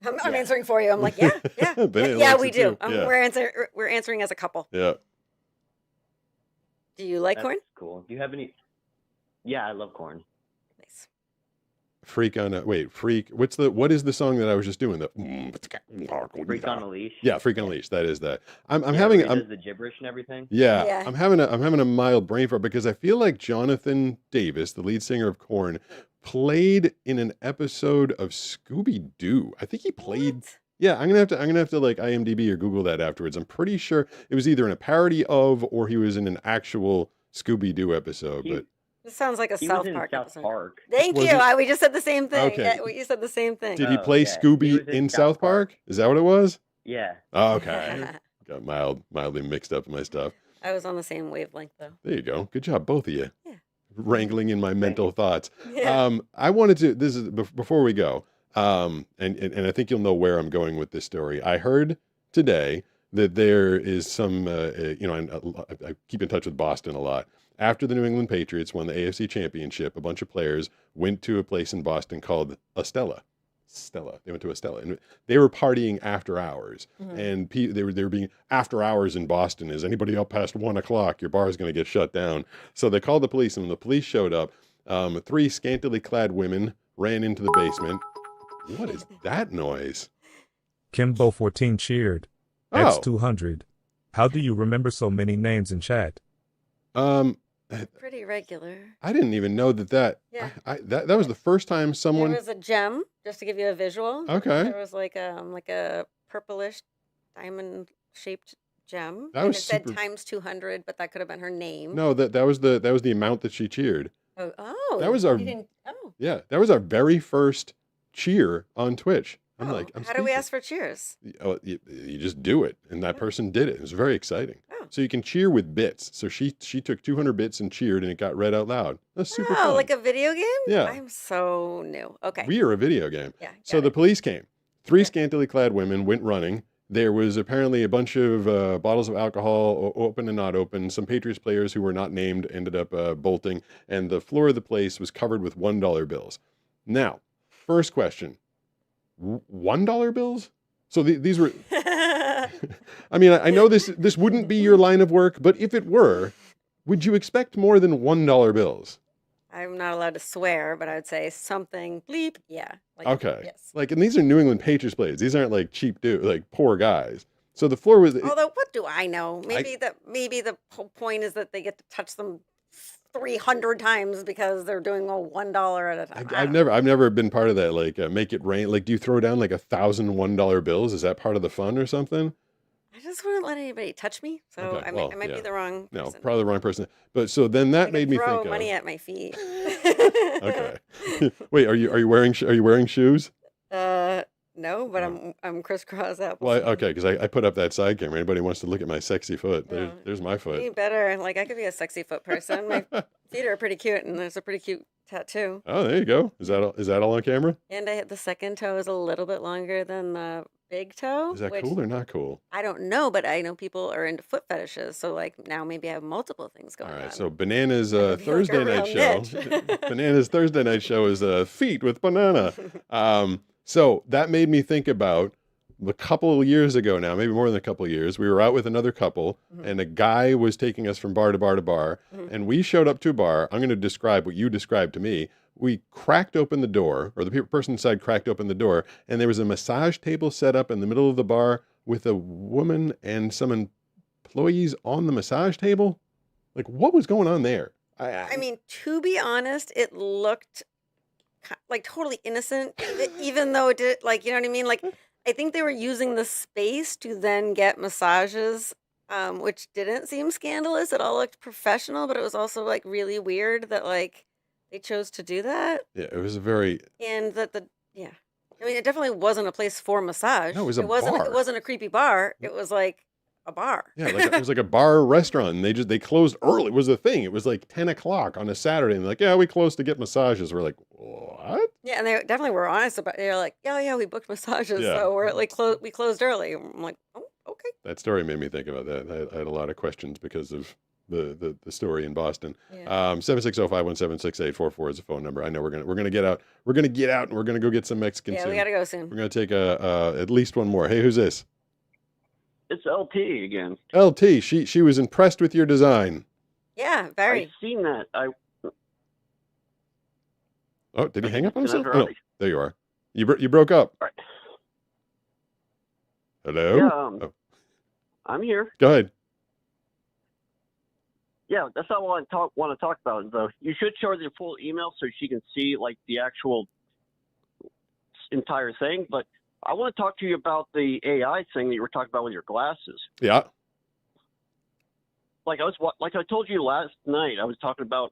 I'm answering for you. I'm like, yeah. Benny Yeah, likes we it do. too. Yeah. We're answering as a couple. Yeah. Do you like That's corn? cool. Do you have any? Yeah, I love Korn. Freak. What is the song that I was just doing? Freak on a Leash. Yeah, Freak on a Leash. That is that. I'm Where having he does the gibberish and everything. Yeah. I'm having a mild brain fart because I feel like Jonathan Davis, the lead singer of Korn, played in an episode of Scooby-Doo. I think he played. Yeah, I'm gonna have to like IMDb or Google that afterwards. I'm pretty sure it was either in a parody of or he was in an actual Scooby-Doo episode. But This sounds like a He South was in Park South episode. Park. Thank Was you. it? We just said the same thing. Okay. Yeah, you said the same thing. did he play Scooby in South Park? Is that what it was? Yeah. Oh, okay. Got mildly mixed up in my stuff. I was on the same wavelength though. There you go. Good job, both of you. Yeah. Wrangling in my mental thoughts. Yeah. I wanted to. This is before we go. And I think you'll know where I'm going with this story. I heard today that there is some. I keep in touch with Boston a lot. After the New England Patriots won the AFC Championship, a bunch of players went to a place in Boston called Estella. They went to Estella, and they were partying after hours. And they were being after hours in Boston. Is anybody up past 1 o'clock? Your bar is going to get shut down. So they called the police, and when the police showed up, 3 scantily clad women ran into the basement. What is that noise? Kimbo14 cheered. Oh. X200. How do you remember so many names in chat? Pretty regular. I didn't even know that. Yeah. That was the first time someone. There was a gem, just to give you a visual. Okay. There was like a purplish diamond shaped gem. That and was it said super- times 200, but that could have been her name. No, that was the amount that she cheered. Oh. That was our. You didn't, oh. Yeah, that was our very first cheer on Twitch. I'm Oh, like, I'm how do we speechless. ask for cheers? You just do it, and that person did it. It was very exciting. Oh. So you can cheer with bits. So she took 200 bits and cheered, and it got read out loud. That's super Oh, fun. like a video game? Yeah. I'm so new. Okay. We are a video game. Yeah. So the police came. 3 scantily clad women went running. There was apparently a bunch of bottles of alcohol, open and not open. Some Patriots players who were not named ended up bolting, and the floor of the place was covered with $1 bills. Now, first question. $1 bills? So these were. I mean, I know this wouldn't be your line of work, but if it were, would you expect more than $1 bills? I'm not allowed to swear, but I would say something bleep. Yeah. Like, Okay. Yes. Like, and these are New England Patriots players. These aren't like cheap dudes, like poor guys. So the floor was. Although, what do I know? Maybe the whole point is that they get to touch them 300 times because they're doing $1 at a time. I've never been part of that. Like, make it rain. Like, do you throw down like 1,000 $1 bills? Is that part of the fun or something? I just wouldn't let anybody touch me, so Okay, I might yeah. be the wrong No, person. probably the wrong person. But so then that made me Throw think money of. at my feet. Okay. Wait, are you wearing shoes? No, but I'm crisscross up. Well, okay, because I put up that side camera. Anybody wants to look at my sexy foot? There's my You foot. better. Like, I could be a sexy foot person. My feet are pretty cute, and there's a pretty cute tattoo. Oh, there you go. Is that all on camera? And I hit the second toe is a little bit longer than the big toe. Is that which cool or not cool? I don't know, but I know people are into foot fetishes. So, like, now maybe I have multiple things going All right. on. So Banana's be like a Thursday night real show. niche. Banana's Thursday night show is feet with banana. So that made me think about a couple of years ago now, maybe more than a couple of years. We were out with another couple, and a guy was taking us from bar to bar to bar, and we showed up to a bar. I'm going to describe what you described to me. We cracked open the door, or the person inside cracked open the door, and there was a massage table set up in the middle of the bar with a woman and some employees on the massage table. Like, what was going on there? I mean, to be honest, it looked like totally innocent, even though it did, like, you know what I mean? Like, I think they were using the space to then get massages, which didn't seem scandalous. It all looked professional, but it was also like really weird that like they chose to do that. Yeah, it was a very And yeah. I mean, it definitely wasn't a place for massage. No, it was a It bar. wasn't a creepy bar. It was like a bar. Yeah, like it was like a bar restaurant, and they closed early. It was the thing. It was like 10 o'clock on a Saturday, and they're like, yeah, we closed to get massages. We're like, what? Yeah, and they definitely were honest about it. They were like, yeah, we booked massages, Yeah. so we're like we closed early. I'm like, oh, okay. That story made me think about that. I had a lot of questions because of the story in Boston. Yeah. 760-517-6844 is the phone number. I know we're gonna get out. We're gonna get out, and we're gonna go get some Mexican Yeah, soon. we gotta go soon. We're gonna take at least one more. Hey, who's this? It's LT again. LT. She was impressed with your design. Yeah, very. I've seen that. Oh, did he hang up on himself? Another Oh, no, there you are. You broke up. Right. Hello. Yeah, Oh, I'm here. go ahead. Yeah, that's not what I want to talk about. Though you should show her the full email so she can see like the actual entire thing. But I want to talk to you about the AI thing that you were talking about with your glasses. Yeah. Like I told you last night, I was talking about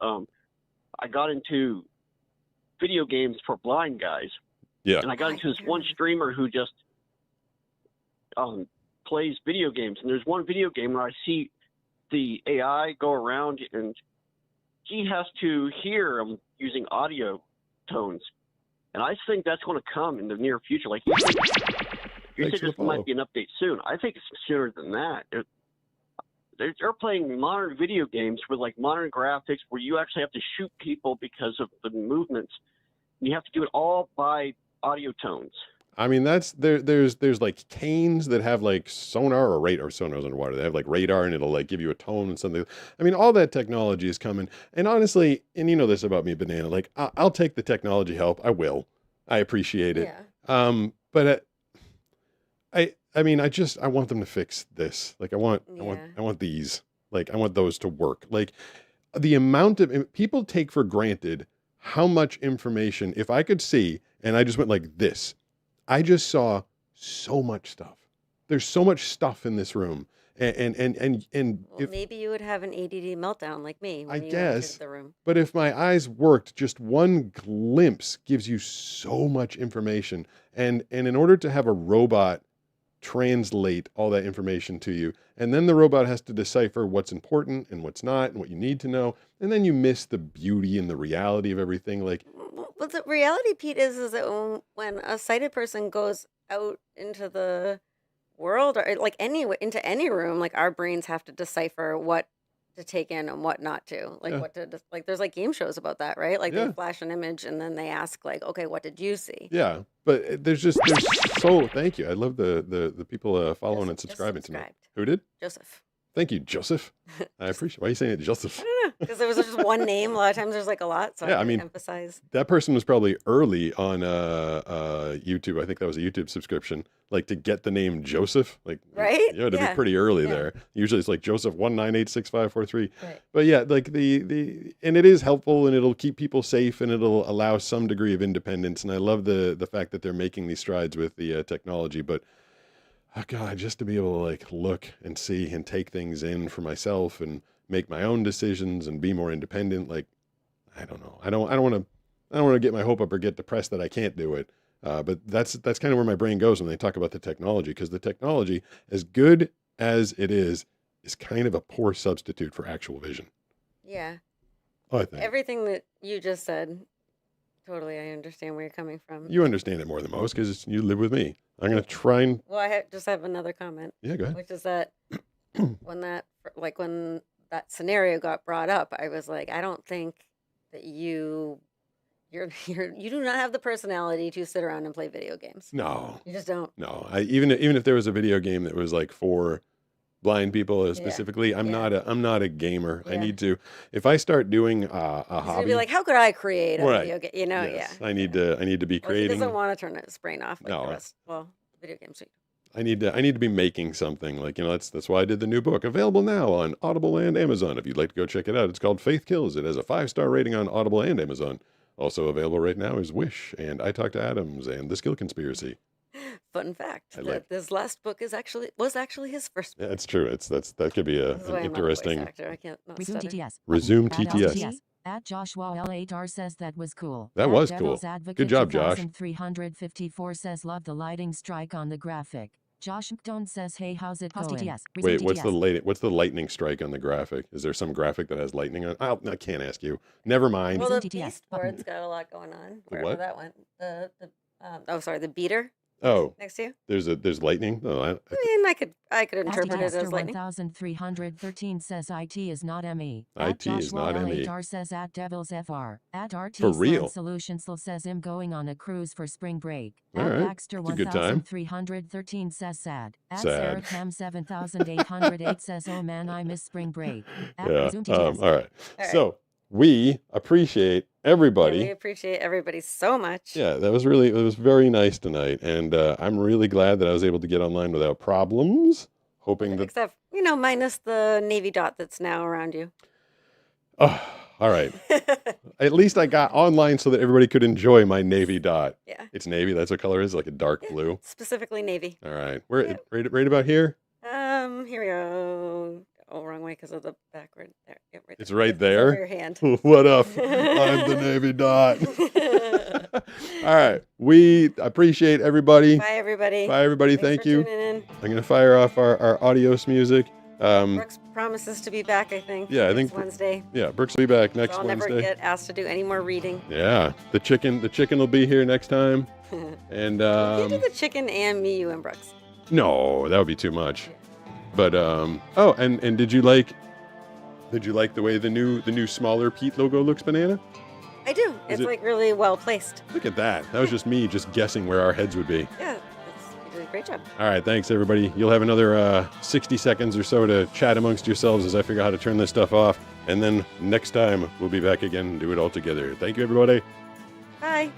I got into video games for blind guys. Yeah. And I got into this one streamer who just plays video games. And there's one video game where I see the AI go around and he has to hear them using audio tones. And I think that's going to come in the near future. Like you said this might be an update soon. I think it's sooner than that. They're playing modern video games with like modern graphics where you actually have to shoot people because of the movements. You have to do it all by audio tones. I mean, there's like canes that have like sonar or radar. Sonar's underwater. They have like radar, and it'll like give you a tone and something. I mean, all that technology is coming. And honestly, and you know this about me, Banana. Like, I'll take the technology help. I will. I appreciate it. Yeah. But I mean, I want them to fix this. Like, I want these. Like, I want those to work. Like, the amount of people take for granted how much information. If I could see, and I just went like this. I just saw so much stuff. There's so much stuff in this room, and Well, maybe you would have an ADD meltdown like me when I you guess, entered the room. but if my eyes worked, just one glimpse gives you so much information, and in order to have a robot translate all that information to you, and then the robot has to decipher what's important and what's not, and what you need to know, and then you miss the beauty and the reality of everything. Like, Well, the reality, Pete, is that when a sighted person goes out into the world or like into any room, like our brains have to decipher what to take in and what not to. Like Yeah. what to like. There's like game shows about that, right? Like Yeah. they flash an image and then they ask like, okay, what did you see? yeah, but there's so. Thank you. I love the people following and subscribing to me. subscribed. Who did? Joseph. Thank you, Joseph. I apprioate. Why are you saying it, Joseph? I don't know because there was just one name. A lot of times there's like a lot, so Yeah, I I mean, emphasize. That person was probably early on YouTube. I think that was a YouTube subscription. Like to get the name Joseph, like Right? yeah, to Yeah. be pretty early Yeah. there. Usually it's like Joseph 1986543. Right. But yeah, like and it is helpful, and it'll keep people safe, and it'll allow some degree of independence. And I love the fact that they're making these strides with the technology. But oh God, just to be able to like look and see and take things in for myself and make my own decisions and be more independent. Like, I don't know. I don't want to get my hope up or get depressed that I can't do it. But that's kind of where my brain goes when they talk about the technology, because the technology, as good as it is kind of a poor substitute for actual vision. Yeah. I think Everything that you just said, totally, I understand where you're coming from. you understand it more than most because you live with me. I'm gonna try and Well, I just have another comment. Yeah, go ahead. Which is that when that scenario got brought up, I was like, I don't think that you do not have the personality to sit around and play video games. No. You just don't. No, even if there was a video game that was like for blind people specifically, I'm not a gamer. I Yeah. need to, if I start doing a He's gonna hobby, be like, how could I create a Right. video game? You know, yes, yeah. I need to be Well, he creating. doesn't want to turn his brain off like No. the rest. Well, video games. I need to be making something, like, that's why I did the new book, available now on Audible and Amazon. If you'd like to go check it out, it's called Faith Kills. It has a 5-star rating on Audible and Amazon. Also available right now is Wish and I Talk to Adams and The Skill Conspiracy. Fun fact I that like- this last book was actually his first. Yeah, it's true. That could be This is why an I'm not a voice interesting. actor. I can't not Resume stutter. TTS. Resume Button. TTS. At Joshua L8R says that was cool. That At was Devil's cool. Advocate Good job, Josh. 2354 says love the lighting strike on the graphic. Josh McDone says, hey, how's it going? Wait, what's the lightning strike on the graphic? Is there some graphic that has lightning on? I can't ask you. Never mind. Well, the beast board's got a lot going on. The Wherever what? that went. The beater. Oh, next to you. There's lightning. Oh, I mean, I could interpret it as lightning. 1313 says IT is not ME. IT is not ME. LHR says at Devils FR. At RT For real. Solutions says I'm going on a cruise for spring break. All At right. Baxter That's a good time. 1313 says sad. At Sad. Sarah Cam 7808 says oh man I miss spring break. At Yeah. Resume TTS. All right. So we appreciate everybody. We appreciate everybody so much. Yeah, it was very nice tonight, and I'm really glad that I was able to get online without problems. Hoping that. Except, minus the navy dot that's now around you. Oh, all right. At least I got online so that everybody could enjoy my navy dot. Yeah. It's navy. That's what color it is, like a dark blue. Specifically navy. All right. We're right about here. Here we go. Oh, wrong way because of the backward. There. Yep, right It's there. right It's there. over your hand. What up? I'm the navy dot. All right. We appreciate everybody. Bye, everybody. Bye, everybody. Thanks Thank for you. tuning in. I'm going to fire off our adios music. Brooks promises to be back, I think. Yeah, I next think Wednesday. Yeah, Brooks will be back next so I'll Wednesday. never get asked to do any more reading. Yeah, the chicken will be here next time. And You do the chicken and me, you and Brooks. no, that would be too much. But oh, and did you like the way the new smaller Pete logo looks, Banana? I do. Is It's it- like really well placed. Look at that. That was just me just guessing where our heads would be. Yeah, you did a great job. All right, thanks everybody. You'll have another 60 seconds or so to chat amongst yourselves as I figure out how to turn this stuff off. And then next time we'll be back again and do it all together. Thank you, everybody. Bye.